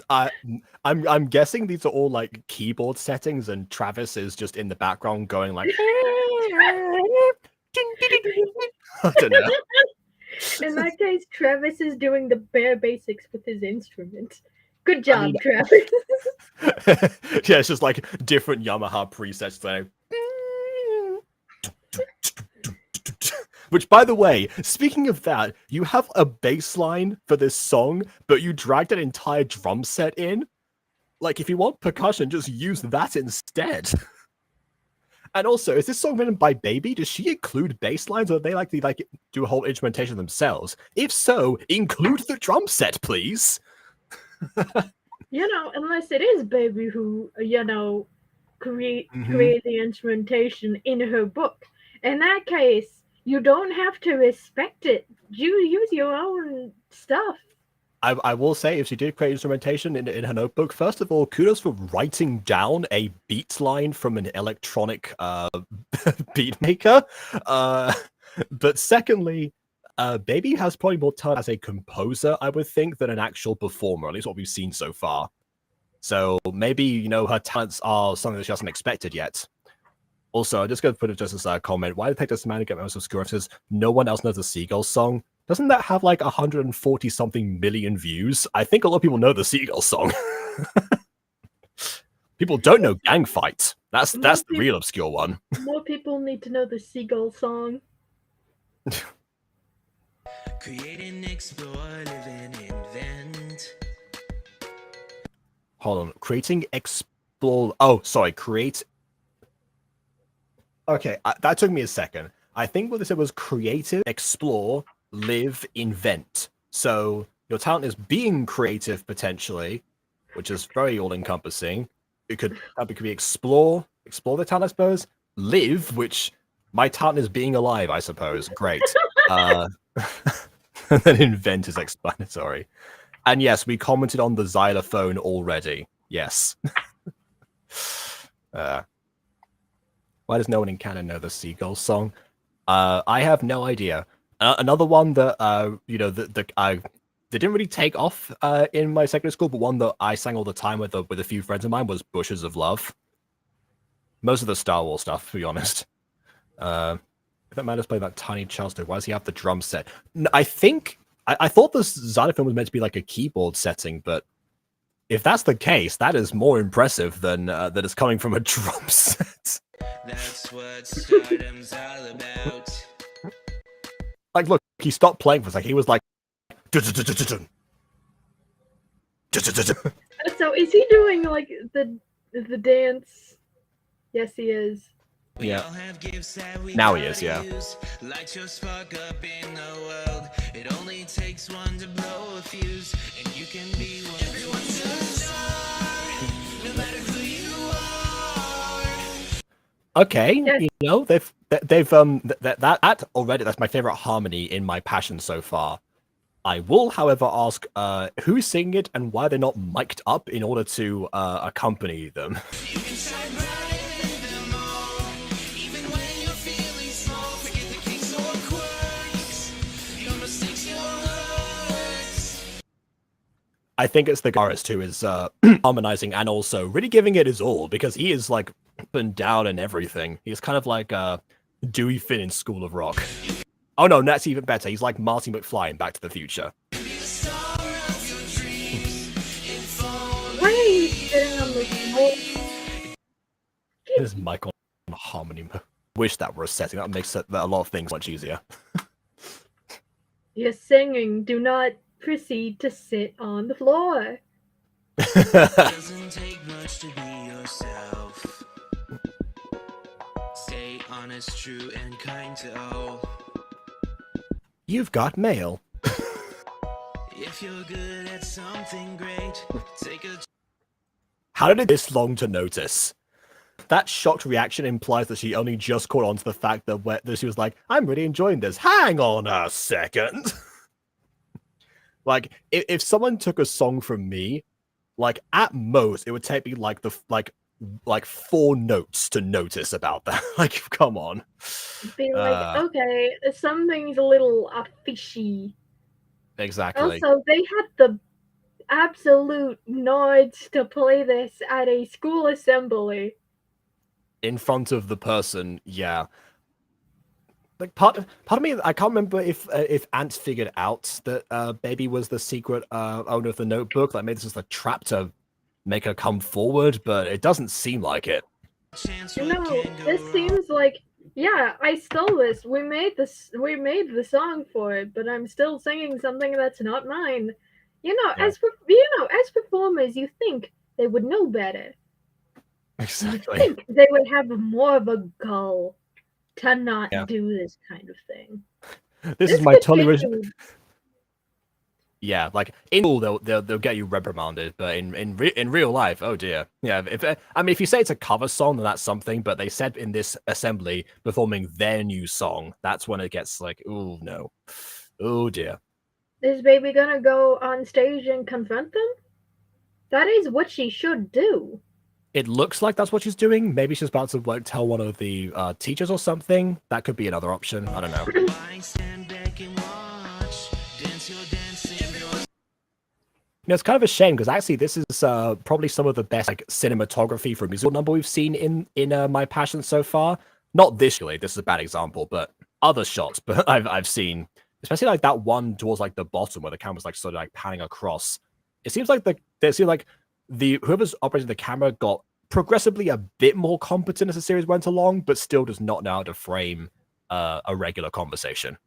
I'm guessing these are all like keyboard settings, and Travis is just in the background going like. I don't know. In that case, Travis is doing the bare basics with his instrument. Good job, Travis. Yeah, it's just like different Yamaha presets there. Which, by the way, speaking of that, you have a bass line for this song, but you dragged an entire drum set in. Like, if you want percussion, just use that instead. And also, is this song written by Baby? Does she include bass lines, or do they like do a whole instrumentation themselves? If so, include the drum set, please. You know, unless it is Baby who, you know, create the instrumentation in her book. In that case, you don't have to respect it. You use your own stuff. I will say, if she did create instrumentation in her notebook, first of all, kudos for writing down a beat line from an electronic beat maker. But secondly, Baby has probably more talent as a composer, I would think, than an actual performer, at least what we've seen so far. So maybe, you know, her talents are something that she hasn't expected yet. Also, I'm just going to put it just as a comment. Why did it take this man to get most obscure? Because no one else knows the Seagull song. Doesn't that have like 140 something million views? I think a lot of people know the Seagull song. People don't know Gang Fight. That's the real obscure one. More people need to know the Seagull song. Create and explore, live and invent. Hold on. Creating, explore. Oh, sorry. Create. Okay, that took me a second. I think what they said was creative, explore, live, invent. So your talent is being creative potentially, which is very all-encompassing. It could be explore the talent, I suppose. Live, which my talent is being alive, I suppose. Great. And then invent is explanatory. And yes, we commented on the xylophone already. Yes. Why does no one in Canada know the Seagull song? I have no idea. Another one that they didn't really take off in my secondary school, but one that I sang all the time with a few friends of mine was "Bushes of Love." Most of the Star Wars stuff, to be honest. That man has played that tiny Charleston. Why does he have the drum set? I think I thought the xylophone was meant to be like a keyboard setting, but if that's the case, that is more impressive than that it's coming from a drum set. That's what stardom's all about. Like, look, he stopped playing for a second. He was like, So is he doing like the dance? Yes, he is. Yeah. Now he is, yeah. Light your spark up in the world. It only takes one to blow a fuse, and you can be one. Everyone's a star, no matter who you are. Okay, yes. You know, they've that already. That's my favorite harmony in my passion so far. I will, however, ask who's singing it and why they're not mic'd up in order to accompany them. You can shine bright in them all, even when you're feeling small. Forget the kinks or quirks, your mistakes, your hurts. I think it's the guitarist who is harmonizing and also really giving it his all, because he is like up and down and everything. He's kind of like Dewey Finn in School of Rock. Oh no, that's even better. He's like Marty McFly in Back to the Future. Why are you sitting on the floor? There's Mike on harmony mode. Wish that were a setting. That makes a lot of things much easier. You're singing. Do not proceed to sit on the floor. Doesn't take much to be yourself. Stay honest, true, and kind to all. You've got mail. If you're good at something great, take a. How did it take this long to notice? That shocked reaction implies that she only just caught on to the fact that she was like, I'm really enjoying this. Hang on a second. Like, if someone took a song from me, like, at most, it would take me, like, like 4 notes to notice about that. Like, come on. Be like, okay, something's a little fishy. Exactly. Also, they had the absolute nods to play this at a school assembly. In front of the person, yeah. Like part of me, I can't remember if Ant figured out that Baby was the secret owner of the notebook. Like maybe this was a trap to make her come forward, but it doesn't seem like it. No, this seems like, yeah, I stole this. We made the song for it, but I'm still singing something that's not mine. You know, yeah. As performers, you think they would know better. Exactly. You think they would have more of a goal to not do this kind of thing. This is my totally original. Yeah, like in school they'll get you reprimanded, but in real life, oh dear. Yeah, if you say it's a cover song, then that's something. But they said in this assembly performing their new song, that's when it gets like, oh no, oh dear. Is Baby gonna go on stage and confront them? That is what she should do. It looks like that's what she's doing. Maybe she's about to like tell one of the teachers or something. That could be another option. I don't know. It's kind of a shame because actually this is probably some of the best like cinematography for a musical number we've seen in My Passion so far. Not this really. This is a bad example, but other shots. But I've seen, especially like that one towards like the bottom where the camera's like sort of like panning across. It seems like the whoever's operating the camera got progressively a bit more competent as the series went along, but still does not know how to frame a regular conversation.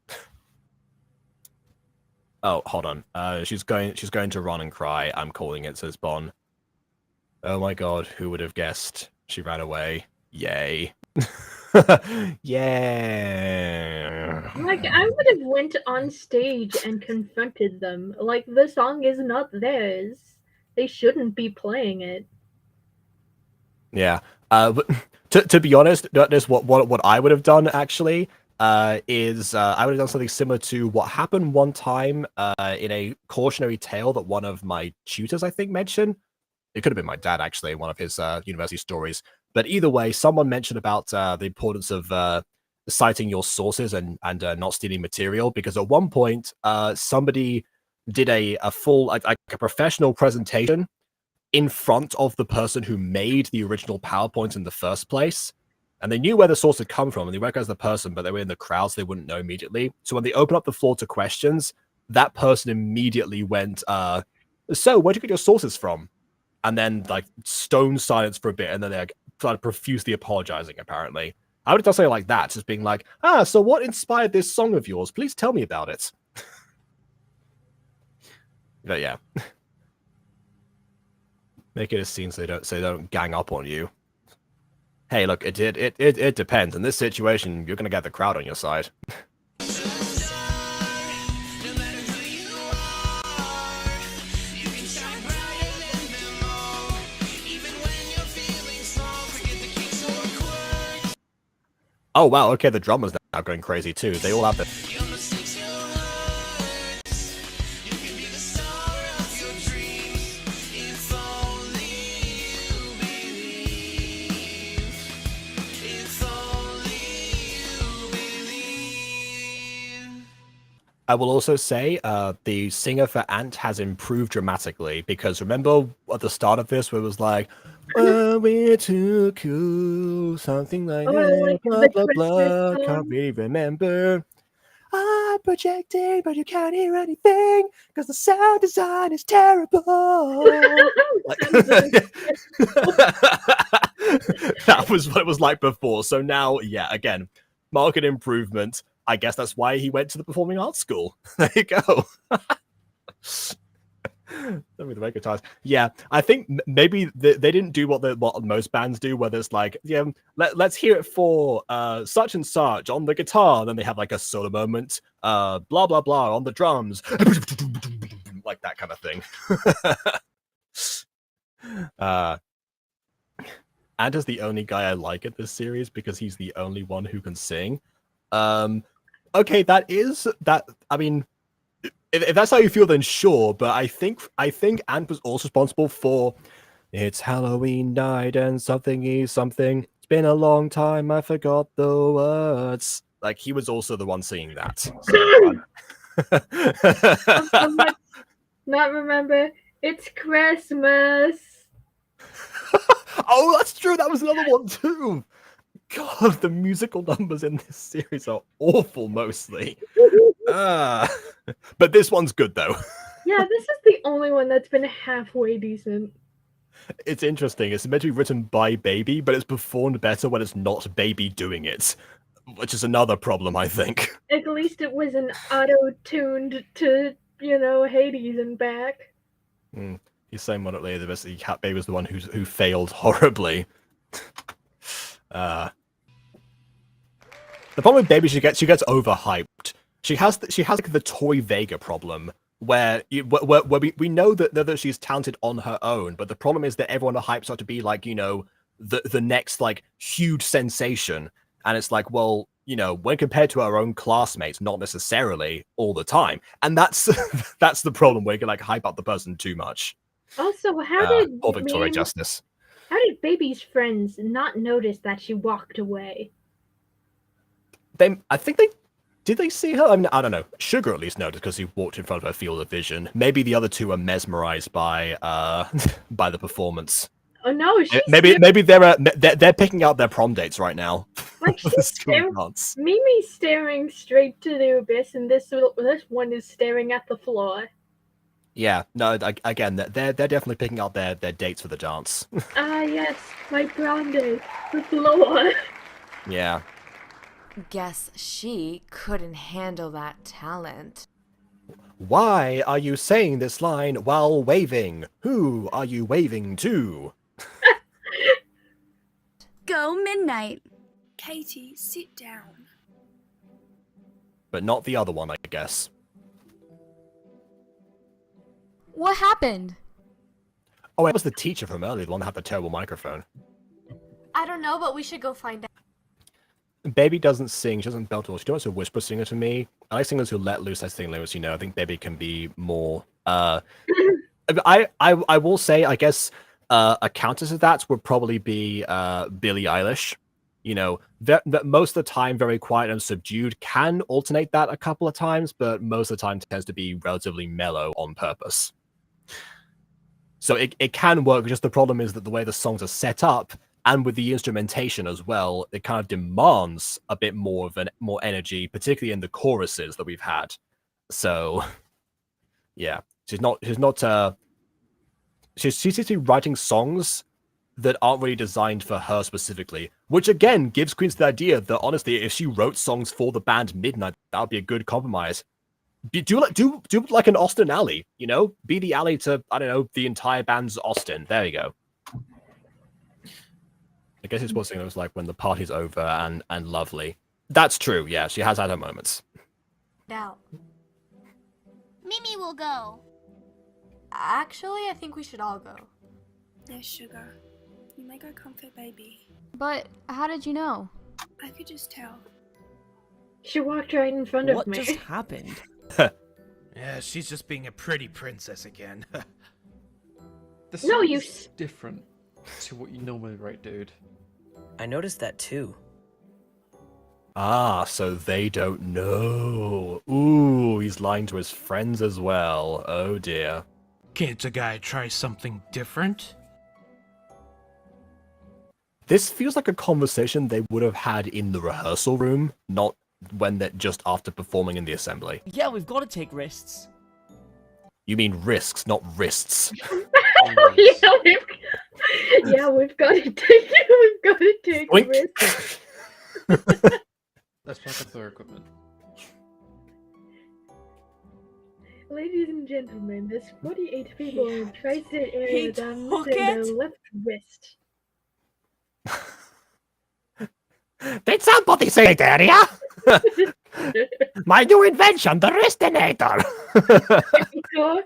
Oh, hold on. She's going to run and cry. I'm calling it, says Bon. Oh my god, who would have guessed? She ran away. Yay. Yeah. Like, I would have went on stage and confronted them. Like, the song is not theirs. They shouldn't be playing it. Yeah. But to be honest, that's what I would have done actually. Is I would have done something similar to what happened one time in a cautionary tale that one of my tutors, I think, mentioned. It could have been my dad, actually, in one of his university stories. But either way, someone mentioned about the importance of citing your sources and not stealing material, because at one point, somebody did a full, like a professional presentation in front of the person who made the original PowerPoint in the first place. And they knew where the source had come from, and they recognized the person, but they were in the crowd, so they wouldn't know immediately. So when they opened up the floor to questions, that person immediately went, so where'd you get your sources from? And then, like, stone silence for a bit, and then they like, started profusely apologizing, apparently. I would have done something like that, just being like, so what inspired this song of yours? Please tell me about it. But yeah. Make it a scene so they don't gang up on you. Hey, look, it depends. In this situation, you're gonna get the crowd on your side. Oh wow, okay, the drummer's now going crazy too. They all have the. I will also say the singer for Ant has improved dramatically, because remember at the start of this where it was like, oh, we're too cool, something like that, blah, blah, blah, can't really remember. I'm projecting, but you can't hear anything, because the sound design is terrible. That was what it was like before. So now, yeah, again, market improvement. I guess that's why he went to the performing arts school. There you go. Yeah, I think maybe they didn't do what most bands do, where there's like, yeah, let's hear it for such and such on the guitar, and then they have like a solo moment, blah blah blah on the drums, like that kind of thing. Ant is the only guy I like at this series because he's the only one who can sing. Okay, that. I mean, if that's how you feel, then sure. But I think Ant was also responsible for "It's Halloween night and something is something. It's been a long time. I forgot the words." Like he was also the one singing that. So, not remember. It's Christmas. Oh, that's true. That was another one too. God, the musical numbers in this series are awful mostly. But this one's good though. Yeah, this is the only one that's been halfway decent. It's interesting. It's meant to be written by Baby, but it's performed better when it's not Baby doing it, which is another problem, I think. At least it wasn't auto-tuned to, Hades and back. He's saying moderately the best. Baby was the one who failed horribly. The problem with Baby, she gets overhyped. She has like the Tori Vega problem, where we know that she's talented on her own, but the problem is that everyone hypes her to be like, the next like huge sensation, and it's like, well, you know, when compared to our own classmates, not necessarily all the time. And that's that's the problem where you can like hype up the person too much. Also, how did Or Victoria Justice. How did Baby's friends not notice that she walked away? I think did they see her? I mean, I don't know. Sugar at least noticed because he walked in front of her field of vision. Maybe the other two are mesmerized by by the performance. Oh no, maybe they're picking out their prom dates right now. Like Mimi's staring straight to the abyss, and this one is staring at the floor. Yeah, no, again, they're definitely picking out their dates for the dance. Ah, yes, my prom date, the floor. Yeah. Guess she couldn't handle that talent. Why are you saying this line while waving? Who are you waving to? Go Midnight. Katie, sit down. But not the other one, I guess. What happened? Oh, it was the teacher from earlier, the one that had the terrible microphone. I don't know, but we should go find out. Baby doesn't sing, she doesn't belt at all. She does a whisper singer to me. I like singers who let loose, I think, as you know. I think Baby can be more... I will say, I guess, a counter to that would probably be Billie Eilish. You know, that most of the time very quiet and subdued, can alternate that a couple of times, but most of the time tends to be relatively mellow on purpose. So it can work, just the problem is that the way the songs are set up, and with the instrumentation as well, it kind of demands a bit more of more energy, particularly in the choruses that we've had. So, yeah, she's basically writing songs that aren't really designed for her specifically, which again gives Queens the idea that honestly, if she wrote songs for the band Midnight, that would be a good compromise. Do like an Austin Alley, you know? Be the alley to, I don't know, the entire band's Austin. There you go. I guess it's what it was like when the party's over and lovely. That's true, yeah, she has had her moments. Now. Mimi will go. Actually, I think we should all go. Yes, Sugar. You may go comfort Baby. But how did you know? I could just tell. She walked right in front of me. What just happened? Yeah, she's just being a pretty princess again. The song is different to what you normally write, dude. I noticed that too. Ah, so they don't know. Ooh, he's lying to his friends as well. Oh dear. Can't the guy try something different? This feels like a conversation they would have had in the rehearsal room, not when they're just after performing in the assembly. Yeah, we've got to take risks. You mean risks, not wrists. We've got to take risks. Let's pack up their equipment. Ladies and gentlemen, there's 48 people in the tri-state area down the left wrist. Did somebody say that, yeah? My new invention, the wristinator. God,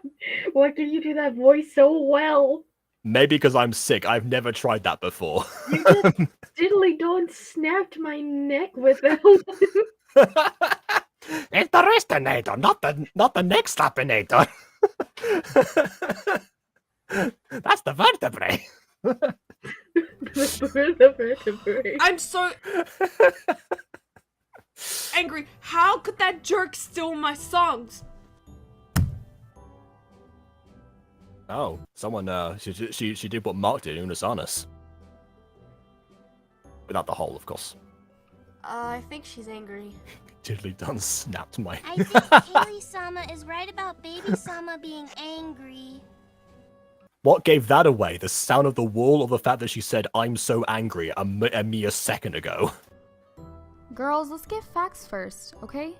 why can you do that voice so well? Maybe because I'm sick. I've never tried that before. You just diddly don't snapped my neck with it. It's the wristinator, not the neck slappinator. That's the vertebrae. The vertebrae. I'm so angry. How could that jerk steal my songs? Oh, someone, she did what Mark did in Unasanas. Without the hole, of course. I think she's angry. Diddly done snapped my... I think Kaylee-sama is right about Baby-sama being angry. What gave that away? The sound of the wall or the fact that she said, I'm so angry a mere second ago? Girls, let's get facts first, okay?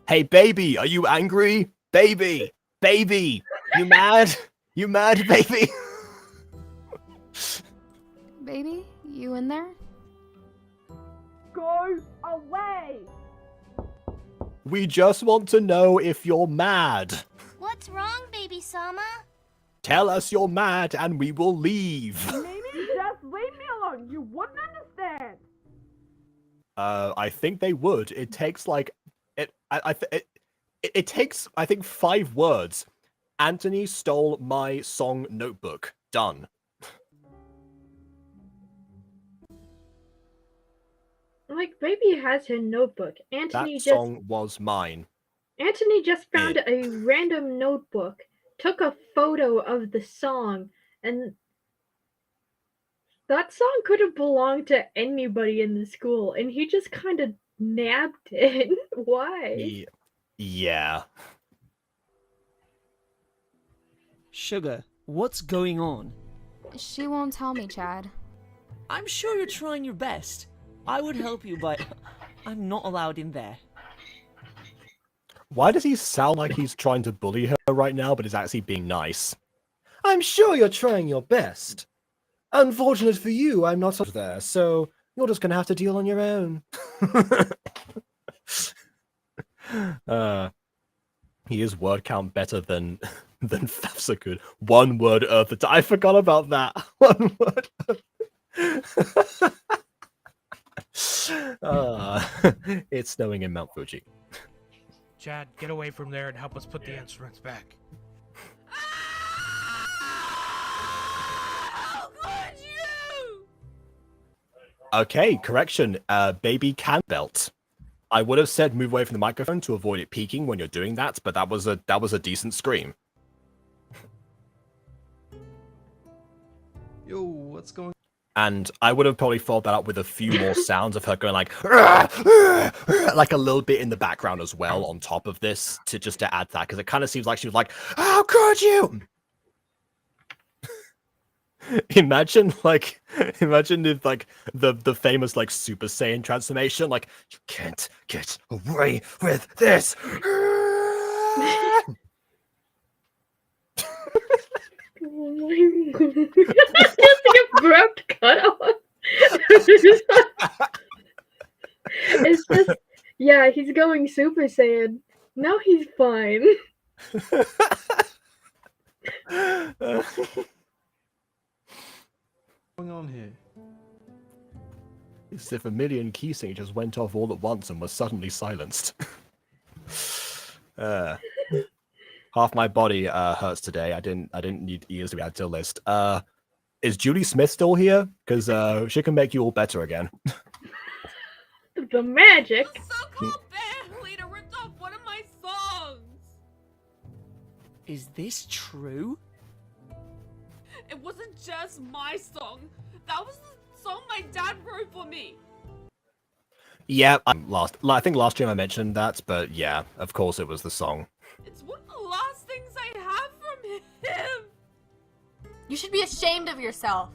Hey, baby, are you angry? Baby! Baby! You mad? You mad, baby? Baby, you in there? Go away! We just want to know if you're mad. What's wrong, Baby-sama? Tell us you're mad and we will leave. Maybe just leave me alone. You wouldn't understand. I think they would. It takes like it takes, I think, 5 words. Anthony stole my song notebook. Done. Like, Baby has her notebook. That song was mine. Anthony just found a random notebook, took a photo of the song, and that song could have belonged to anybody in the school, and he just kind of nabbed it. Why? Yeah. Sugar, what's going on? She won't tell me, Chad. I'm sure you're trying your best. I would help you, but I'm not allowed in there. Why does he sound like he's trying to bully her right now, but is actually being nice? I'm sure you're trying your best. Unfortunate for you, I'm not there, so you're just gonna have to deal on your own. He is word count better than Fafsa could. 1 word Earth at I forgot about that. 1 word. It's snowing in Mount Fuji. Chad, get away from there and help us put the instruments back. How could you? Okay, correction. Baby can belt. I would have said move away from the microphone to avoid it peaking when you're doing that, but that was a decent scream. Yo, what's going on? And I would have probably followed that up with a few more sounds of her going like a little bit in the background as well on top of this to add that, because it kind of seems like she was like, how could you? Imagine if like the famous like Super Saiyan transformation, like, you can't get away with this. Oh my god. Just the abrupt cutoff. It's just, yeah, he's going Super Saiyan. Now he's fine. What's going on here? It's if a million key signatures went off all at once and was suddenly silenced. Half my body hurts today. I didn't need ears to be added to the list. Is Judy Smith still here? Because she can make you all better again. The magic. The so-called band leader ripped off one of my songs. Is this true? It wasn't just my song. That was the song my dad wrote for me. Yeah, I think last year I mentioned that, but yeah, of course it was the song. It's one of the last things I have from him. You should be ashamed of yourself.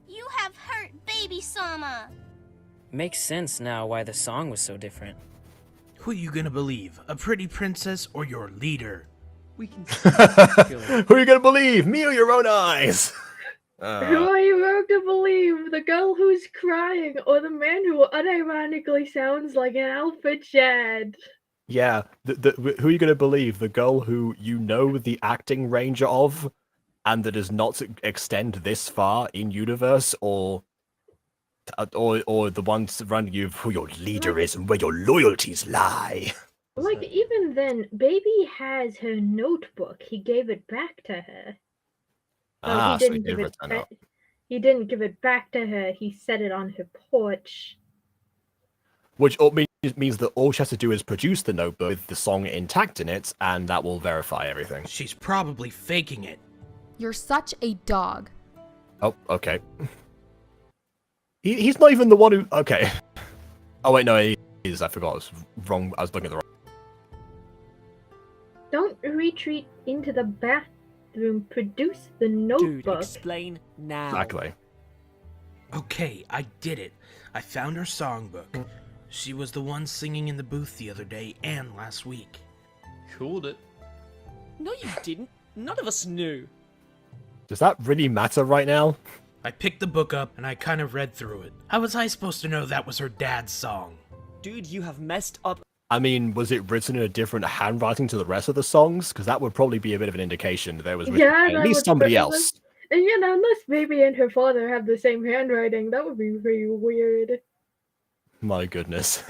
You have hurt Baby Sama. Makes sense now why the song was so different. Who are you gonna believe? A pretty princess or your leader? We can. Who are you gonna believe? Me or your own eyes? Who are you going to believe? The girl who's crying, or the man who unironically sounds like an alpha Chad? Yeah, who are you gonna believe? The girl who you know the acting range of, and that does not extend this far in universe, or the ones around you who your leader is and where your loyalties lie. Like, even then, Baby has her notebook. He gave it back to her. So he did return it. He didn't give it back to her. He set it on her porch. Which means that all she has to do is produce the notebook with the song intact in it, and that will verify everything. She's probably faking it. You're such a dog. Oh, okay. He's not even the one who... Okay. Oh, wait, no, he is. I forgot. I was wrong. I was looking at the wrong... Don't retreat into the bathroom. Produce the notebook. Dude, explain now. Exactly. Okay, I did it. I found her songbook. She was the one singing in the booth the other day and last week. Called it. No, you didn't. None of us knew. Does that really matter right now? I picked the book up and I kind of read through it. How was I supposed to know that was her dad's song? Dude, you have messed up. I mean, was it written in a different handwriting to the rest of the songs? Because that would probably be a bit of an indication that there was written by at least somebody else. And unless Baby and her father have the same handwriting, that would be pretty weird. My goodness.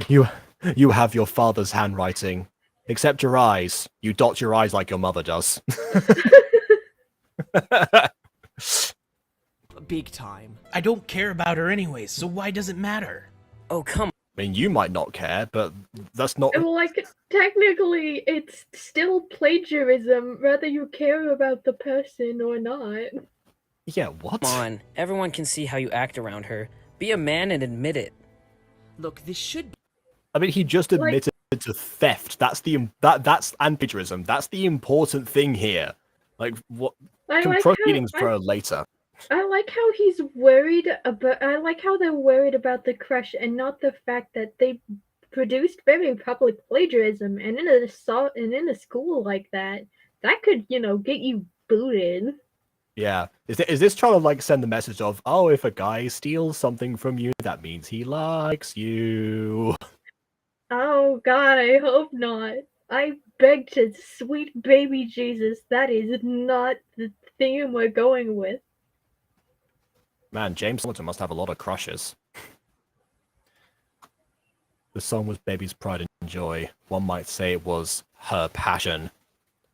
you have your father's handwriting. Except your eyes. You dot your eyes like your mother does. Big time. I don't care about her anyways, so why does it matter? Oh, come. I mean, you might not care, but that's not. Like, technically, it's still plagiarism, whether you care about the person or not. Yeah, what? Come on. Everyone can see how you act around her. Be a man and admit it. Look, this should. I mean, he just admitted to theft. That's and plagiarism. That's the important thing here. Like, what? Proceedings for later. I like how he's worried about. I like how they're worried about the crush and not the fact that they produced very public plagiarism. And in a school like that, that could get you booted. Yeah. Is this trying to like send the message of, oh, if a guy steals something from you, that means he likes you? Oh God, I hope not. I beg to sweet baby Jesus, that is not the theme we're going with. Man, James Hamilton must have a lot of crushes. The song was Baby's Pride and Joy. One might say it was her passion.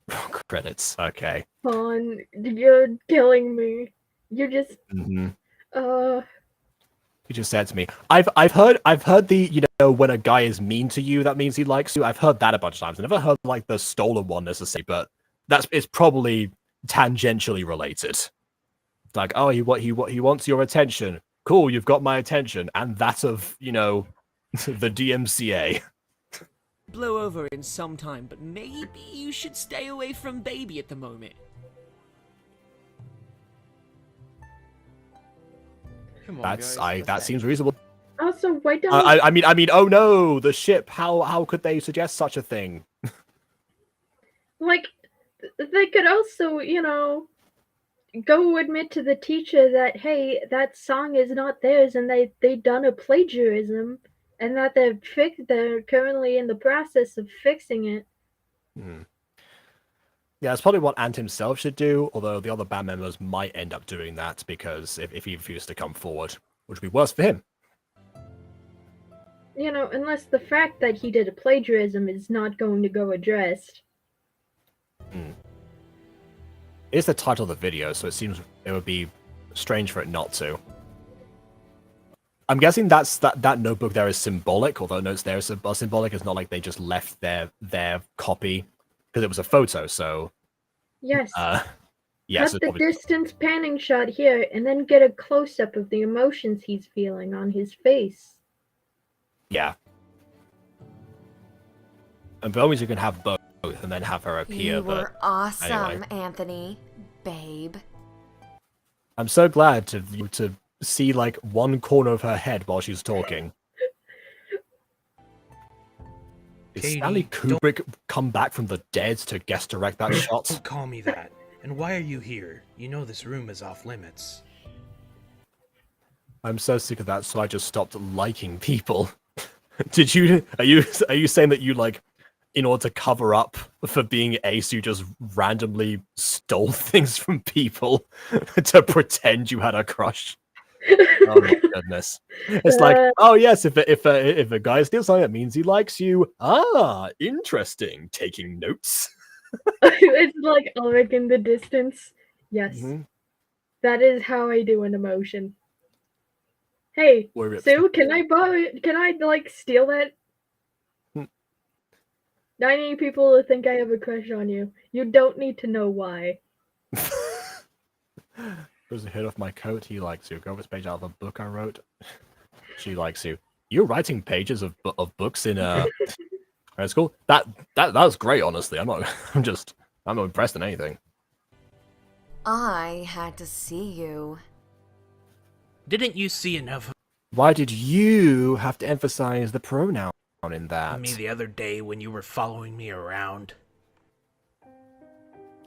Credits. Okay. Han, you're killing me. You're just. He just said to me, I've heard the when a guy is mean to you, that means he likes you. I've heard that a bunch of times. I never heard like the stolen one necessarily, but it's probably tangentially related. Like, oh, he wants your attention. Cool, you've got my attention, and that of the DMCA. Blow over in some time, but maybe you should stay away from baby at the moment. Come on, guys. That seems reasonable. Also, why don't I mean, oh no, the ship. How could they suggest such a thing? Like, they could also, go admit to the teacher that, hey, that song is not theirs and they done a plagiarism and that they're currently in the process of fixing it. Yeah, that's probably what Ant himself should do, although the other band members might end up doing that because if he refused to come forward, which would be worse for him. Unless the fact that he did a plagiarism is not going to go addressed. It's the title of the video, so it seems it would be strange for it not to. I'm guessing that notebook there is symbolic, although notes there is symbolic. It's not like they just left their copy because it was a photo. So yes, yes. Cut the distance panning shot here, and then get a close up of the emotions he's feeling on his face. Yeah, and by all means you can have both and then have her appear. You were awesome, anyway. Anthony, babe. I'm so glad to see like one corner of her head while she's talking. Did Katie, Stanley Kubrick come back from the dead to guest direct that shot? Don't call me that. And why are you here? You know this room is off limits. I'm so sick of that, so I just stopped liking people. Are you saying that you like, in order to cover up for being ace, you just randomly stole things from people to pretend you had a crush? Oh my goodness! It's like, oh yes, if a guy steals something, that means he likes you. Ah, interesting. Taking notes. It's like Ulrich in the distance. Yes, that is how I do an emotion. Hey, Sue, can I like steal that? I need people to think I have a crush on you. You don't need to know why. There's a hit off my coat. He likes you. Go over this page out of a book I wrote. She likes you. You're writing pages of books in high school. That was great. Honestly, I'm not impressed in anything. I had to see you. Didn't you see enough Why did you have to emphasize the pronoun in that? of me the other day when you were following me around?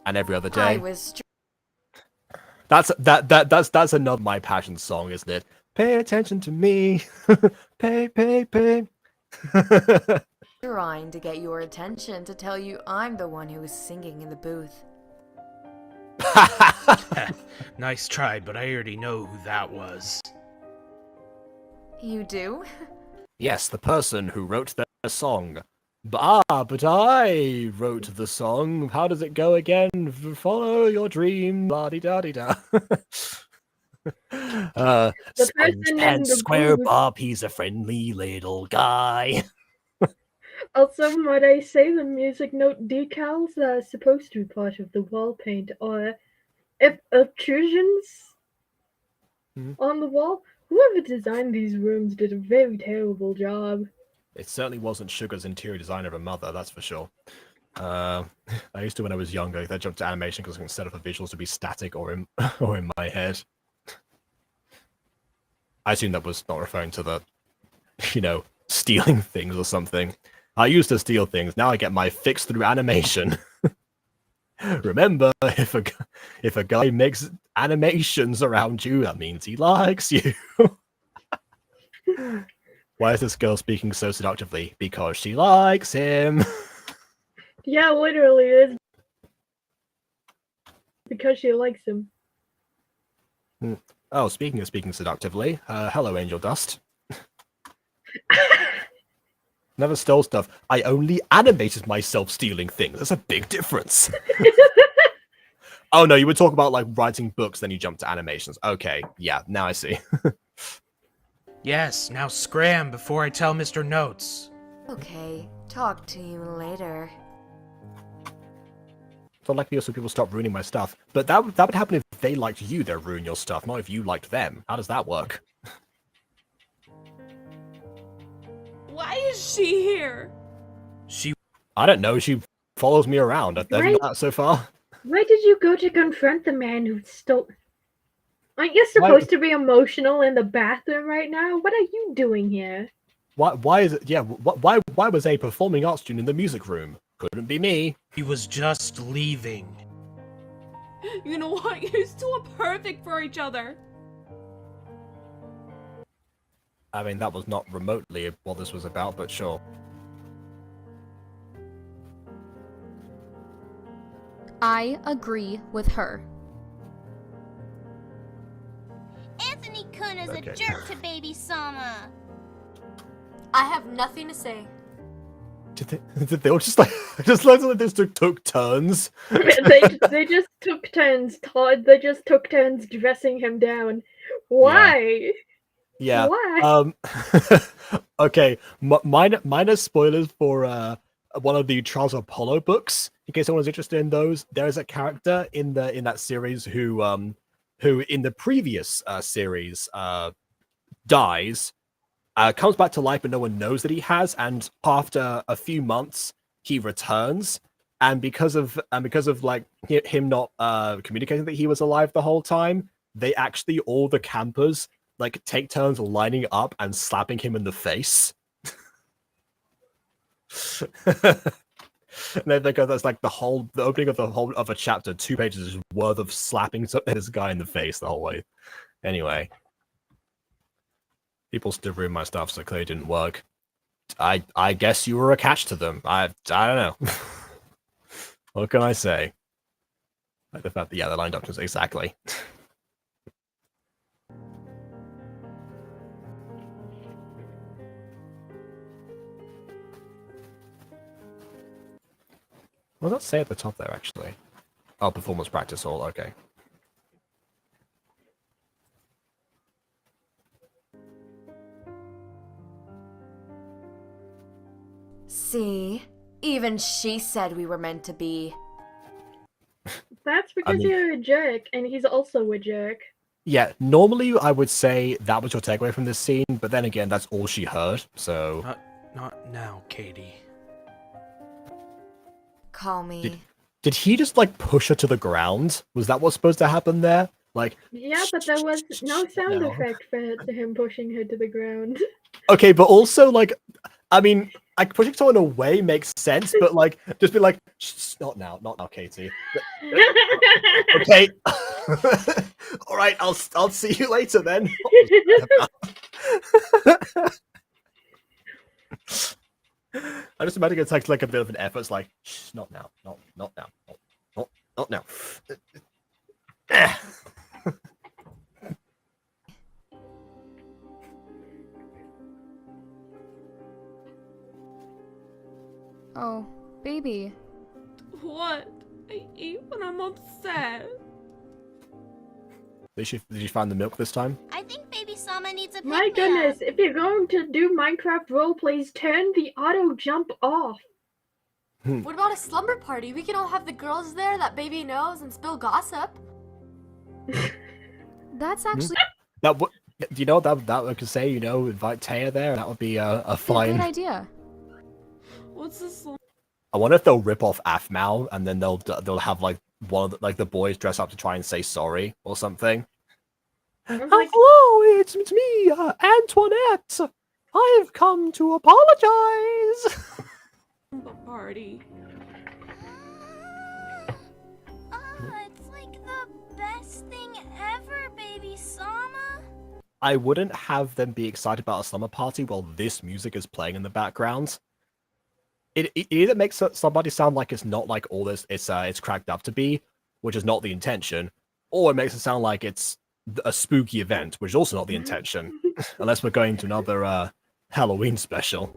And every other day. I was. That's another My Passion song, isn't it? Pay attention to me. pay. Trying to get your attention to tell you I'm the one who was singing in the booth. Nice try, but I already know who that was. You do? Yes, the person who wrote their song. But I wrote the song. How does it go again? Follow your dream, la-di-da-di-da. The person in SpongePants the Square booth. Bob, he's a friendly little guy. Also, might I say the music note decals that are supposed to be part of the wall paint are obtrusions on the wall? Whoever designed these rooms did a very terrible job. It certainly wasn't Sugar's interior designer of a mother, that's for sure. I used to when I was younger. I jumped to animation because I can set up the visuals to be static or in or in my head. I assume that was not referring to the, stealing things or something. I used to steal things. Now I get my fix through animation. Remember, if a guy makes animations around you, that means he likes you. Why is this girl speaking so seductively? Because she likes him. Yeah, literally, it's because she likes him. Oh, speaking of speaking seductively, hello, Angel Dust. Never stole stuff. I only animated myself stealing things. There's a big difference. Oh no, you would talk about like writing books, then you jump to animations. Okay, yeah, now I see. Yes, now scram before I tell Mr. Notes. Okay, talk to you later. So I'd like to people stop ruining my stuff. But that would happen if they liked you, they'd ruin your stuff, not if you liked them. How does that work? Why is she here? I don't know, she follows me around. Have you Right. know that so far? Why did you go to confront the man who stole? Aren't you supposed to be emotional in the bathroom right now? What are you doing here? Why is it, yeah, why was a performing arts student in the music room? Couldn't be me. He was just leaving. You know what? You two are perfect for each other. I mean, that was not remotely what this was about, but sure. I agree with her. Anthony-kun is Okay. a jerk to baby Sama. I have nothing to say. Did they all just like took turns? they just took turns. They just took turns dressing him down. Why? Yeah. Why? Okay. Minor spoilers for one of the Trials of Apollo books. In case anyone's interested in those, there is a character in that series who in the previous series dies, comes back to life, but no one knows that he has. And after a few months, he returns. And because of like him not communicating that he was alive the whole time, they actually, all the campers, like take turns lining up and slapping him in the face. And then that's like the opening of a chapter, 2 pages worth of slapping this guy in the face the whole way. Anyway, people still ruin my stuff, so clearly it didn't work. I guess you were a catch to them. I don't know. What can I say? Like the fact that they're lined up exactly. What does that say at the top there, actually? Oh, performance practice hall, okay. See? Even she said we were meant to be. That's because you're a jerk, and he's also a jerk. Yeah, normally I would say that was your takeaway from this scene, but then again, that's all she heard, so... Not now, Katie. Call me. Did he just, like, push her to the ground? Was that what's supposed to happen there? Like... Yeah, but there was no sound effect for him pushing her to the ground. Okay, but also, like, I mean, like, pushing someone away makes sense, but, like, just be like, shh, not now, Katie. Okay. Alright, I'll see you later then. I just imagine it takes like a bit of an effort. It's like, shh, not now, not now, not now. Oh, baby. What? I eat when I'm upset. Did you find the milk this time? I think Baby Sama needs a pick-me-up. My goodness, if you're going to do Minecraft roleplays, turn the auto jump off. What about a slumber party? We can all have the girls there that baby knows and spill gossip. That's actually That do you know that I could say? You know, invite Taya there. That would be a fine. great idea. What's this? I wonder if they'll rip off Afmal and then they'll have like one of the boys dress up to try and say sorry or something. Hello, it's me, Antoinette. I've come to apologize. Party. It's like the best thing ever, Baby Sama. I wouldn't have them be excited about a slumber party while this music is playing in the background. It either makes somebody sound like it's not like all this it's cracked up to be, which is not the intention, or it makes it sound like it's a spooky event, which is also not the intention, unless we're going to another Halloween special.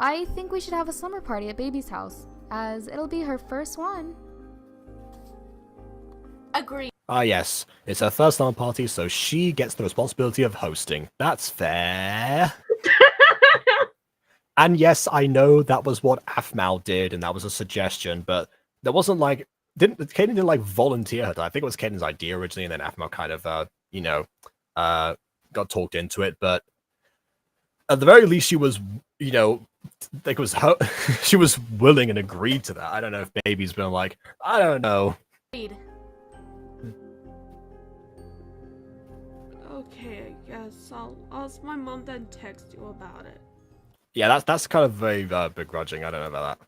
I think we should have a slumber party at baby's house, as it'll be her first one. Agree. Ah yes, it's her first slumber party, so she gets the responsibility of hosting. That's fair. And yes, I know that was what Afmal did, and that was a suggestion, but there wasn't like Kaden didn't like volunteer her. I think it was Kaden's idea originally, and then Afmal kind of got talked into it. But at the very least, she was like it was her, she was willing and agreed to that. I don't know if Baby's been like, I don't know. Okay, I guess I'll ask my mom then text you about it. Yeah, that's kind of very begrudging. I don't know about that.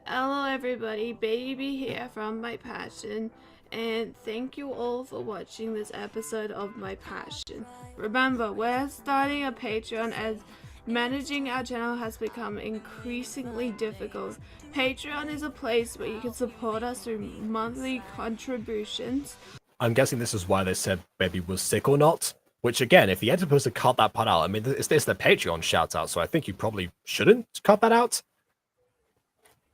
Hello everybody, Baby here from My Passion, and thank you all for watching this episode of My Passion. Remember, we're starting a Patreon as managing our channel has become increasingly difficult. Patreon is a place where you can support us through monthly contributions. I'm guessing this is why they said Baby was sick or not. Which again, if the editor was to cut that part out, I mean, it's the Patreon shout out, so I think you probably shouldn't cut that out.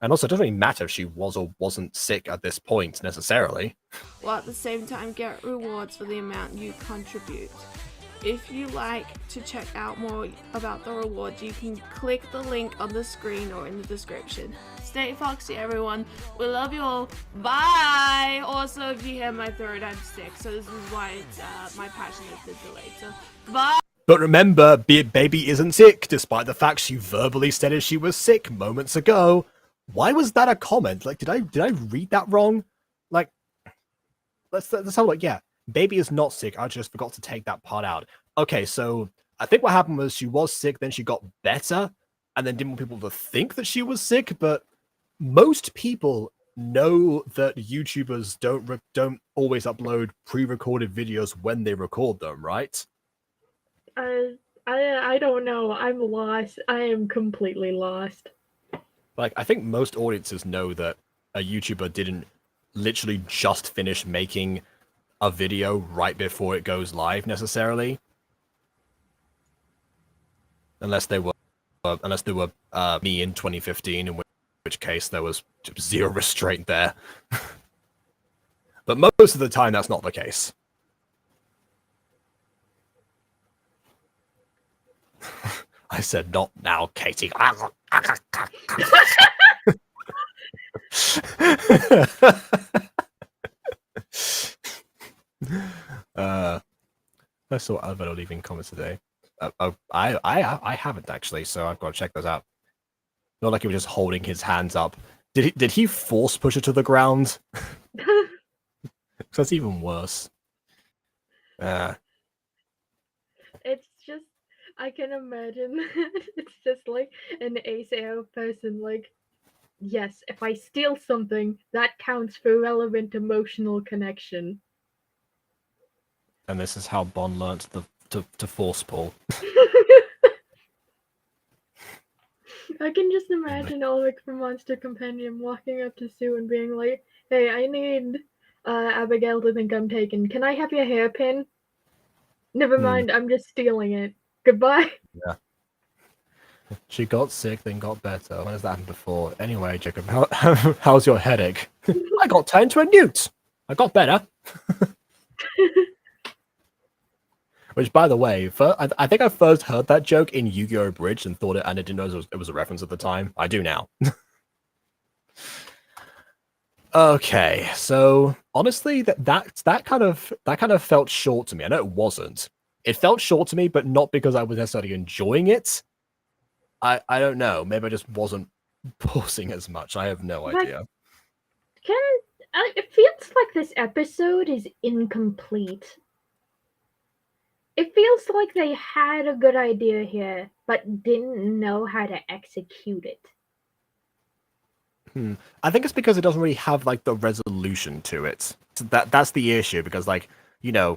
And also, it doesn't really matter if she was or wasn't sick at this point necessarily. While at the same time get rewards for the amount you contribute. If you like to check out more about the rewards, you can click the link on the screen or in the description. Stay Foxy, everyone. We love you all. Bye! Also, if you hear my throat, I'm sick, so this is why it's, My Passion is delayed. So, bye! But remember, Baby isn't sick, despite the fact she verbally stated she was sick moments ago. Why was that a comment? Like, did I read that wrong? Like, let's have a look. Yeah, Baby is not sick. I just forgot to take that part out. Okay, so I think what happened was she was sick, then she got better, and then didn't want people to think that she was sick. But most people know that YouTubers don't always upload pre-recorded videos when they record them, right? I don't know. I'm lost. I am completely lost. Like, I think most audiences know that a YouTuber didn't literally just finish making a video right before it goes live necessarily, unless they were me in 2015, in which case there was zero restraint there. But most of the time, that's not the case. I said, not now, Katie. I saw Alvaro leaving comments today. I haven't actually, so I've got to check those out. Not like he was just holding his hands up. Did he force push her to the ground? That's even worse. It's just, I can imagine it's just like an ASAO person, like, yes, if I steal something, that counts for relevant emotional connection. And this is how Bon learnt to force pull. I can just imagine Ulrich from Monster Compendium walking up to Sue and being like, hey, I need Abigail to think I'm taken. Can I have your hairpin? Never mind, I'm just stealing it. Goodbye. Yeah. She got sick, then got better. When has that happened before? Anyway, Jacob, how's your headache? I got turned to a newt. I got better. Which, by the way, I think I first heard that joke in Yu-Gi-Oh! Bridge and thought I didn't know it was a reference at the time. I do now. Okay, so honestly, that kind of felt short to me. I know it wasn't. It felt short to me, but not because I was necessarily enjoying it. I don't know. Maybe I just wasn't pausing as much. I have no idea. It feels like this episode is incomplete. It feels like they had a good idea here, but didn't know how to execute it. I think it's because it doesn't really have like the resolution to it. So that's the issue, because like, we have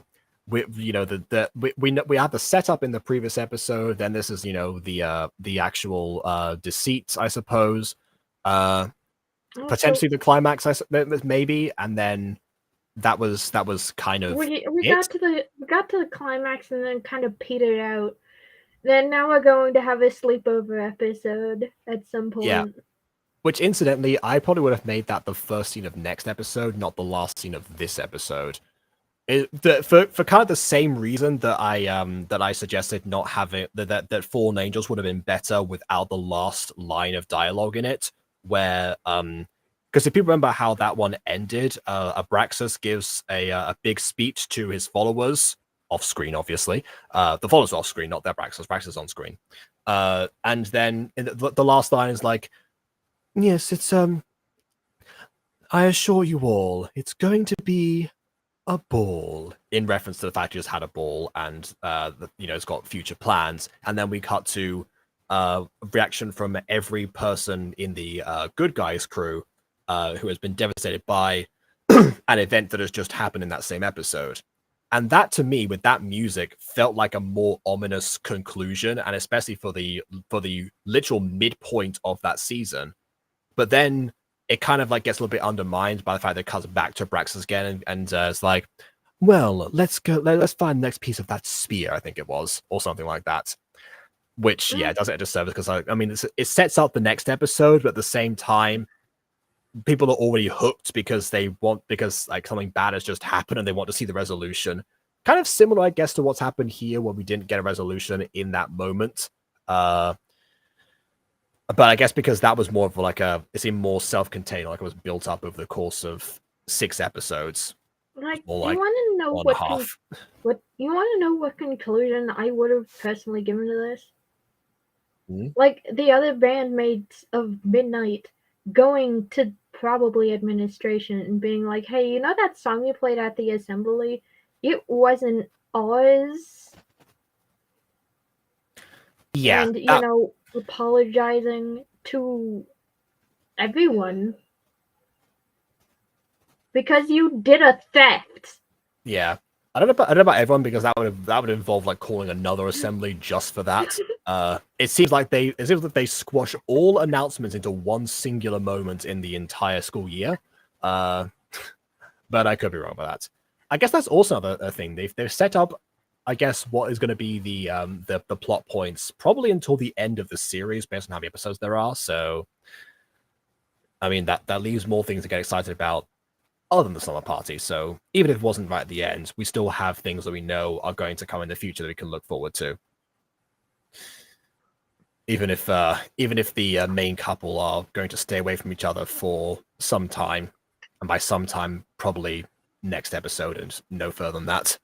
the setup in the previous episode, then this is, the actual deceit, I suppose. Potentially the climax, maybe, and then that was kind of we got to the climax and then kind of petered out. Then now we're going to have a sleepover episode at some point. Yeah. Which, incidentally, I probably would have made that the first scene of next episode, not the last scene of this episode. For kind of the same reason that I suggested not having that Fallen Angels would have been better without the last line of dialogue in it, where because if people remember how that one ended, Abraxas gives a big speech to his followers off screen, obviously. The followers are off screen, not the Abraxas. Abraxas on screen, and then the last line is like, "Yes, it's I assure you all, it's going to be a ball," in reference to the fact he just had a ball and it's got future plans. And then we cut to reaction from every person in the good guys crew who has been devastated by an event that has just happened in that same episode. And that, to me, with that music, felt like a more ominous conclusion, and especially for the literal midpoint of that season. But then it kind of like gets a little bit undermined by the fact that it comes back to Abraxas again, and it's like, well, let's find the next piece of that spear, I think it was, or something like that. Which, yeah, it does it a disservice, because I mean, it sets up the next episode, but at the same time, people are already hooked because like something bad has just happened and they want to see the resolution. Kind of similar, I guess, to what's happened here, where we didn't get a resolution in that moment. But I guess because that was more of like it seemed more self-contained, like it was built up over the course of 6 episodes. Like, Or like you want to know 1.5. what conclusion I would have personally given to this? Mhm. Like the other bandmates of Midnight going to probably administration and being like, "Hey, you know that song you played at the assembly? It wasn't ours." Yeah. And apologizing to everyone because you did a theft. Yeah. I don't know about everyone, because that would involve like calling another assembly just for that. It seems like they squash all announcements into one singular moment in the entire school year. But I could be wrong about that. I guess that's also a thing. They've set up, I guess, what is going to be the plot points probably until the end of the series, based on how many episodes there are. So, I mean, that leaves more things to get excited about other than the summer party. So even if it wasn't right at the end, we still have things that we know are going to come in the future that we can look forward to. Even if the main couple are going to stay away from each other for some time, and by some time, probably next episode and no further than that.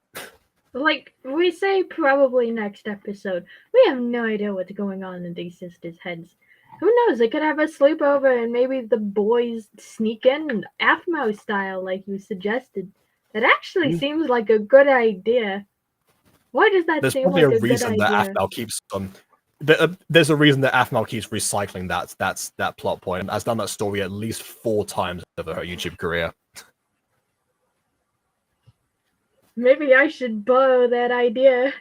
Like, we say probably next episode. We have no idea what's going on in these sisters' heads. Who knows? They could have a sleepover and maybe the boys sneak in Aphmo style, like you suggested. That actually seems like a good idea. Why does that There's seem probably like a a good reason that idea? Aphmau keeps there's a reason that Aphmau keeps recycling that plot point, and has done that story at least 4 times over her YouTube career. Maybe I should borrow that idea.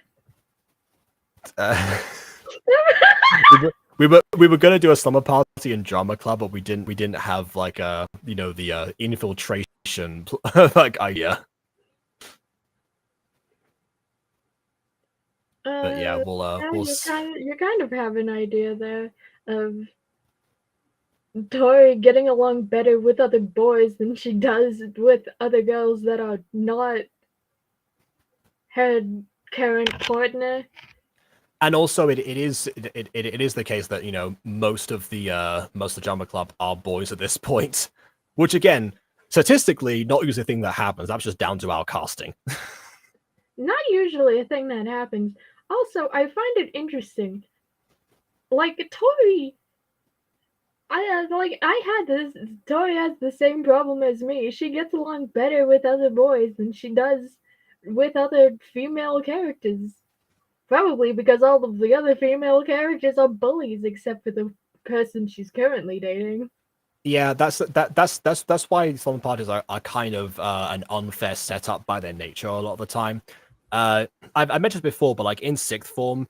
We were gonna do a summer party and drama club, but we didn't have like the infiltration like idea. But yeah, you kind of have an idea there of Tori getting along better with other boys than she does with other girls that are not her current partner. And also, it is the case that most of the drama club are boys at this point, which again, statistically, not usually a thing that happens. That's just down to our casting. Not usually a thing that happens. Also, I find it interesting. Like Tori, Tori has the same problem as me. She gets along better with other boys than she does with other female characters. Probably because all of the other female characters are bullies, except for the person she's currently dating. Yeah, that's why slumber parties are kind of an unfair setup by their nature a lot of the time. I mentioned before, but like in sixth form,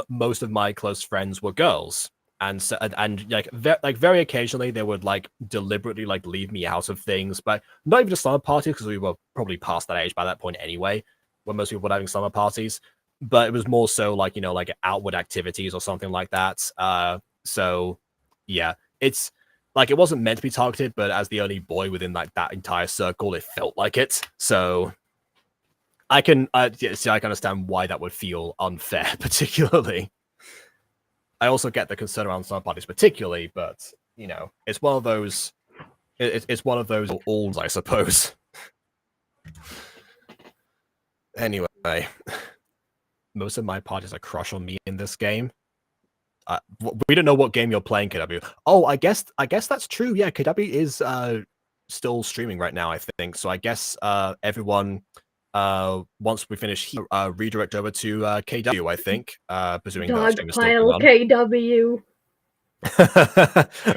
most of my close friends were girls, and so and like very occasionally they would like deliberately like leave me out of things, but not even just slumber parties because we were probably past that age by that point anyway, when most people were having slumber parties. But it was more so like like outward activities or something like that. So yeah, it's like it wasn't meant to be targeted, but as the only boy within like that entire circle, it felt like it. So I can understand why that would feel unfair, particularly. I also get the concern around some parties, particularly, but it's one of those. It's one of those alls, I suppose. Anyway, most of my parties are crush on me in this game. We don't know what game you're playing, KW. Oh, I guess that's true. Yeah, KW is still streaming right now, I think. So I guess everyone, once we finish here, redirect over to KW, I think, presuming that stream is still on. KW.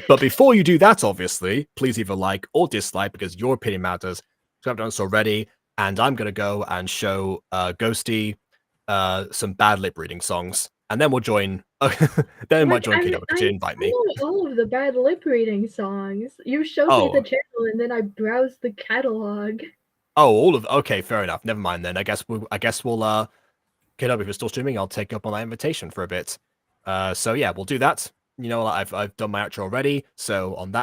But before you do that, obviously, please either like or dislike because your opinion matters. So I haven't done so already, and I'm gonna go and show Ghosty some bad lip reading songs, and then we'll join. Then we might join KW because you invite me. I know all of the bad lip reading songs. You showed me the channel, and then I browsed the catalog. Oh, all of okay, fair enough. Never mind then. I guess we'll KW, if you're still streaming, I'll take up on that invitation for a bit. So yeah, we'll do that. I've done my outro already. So on that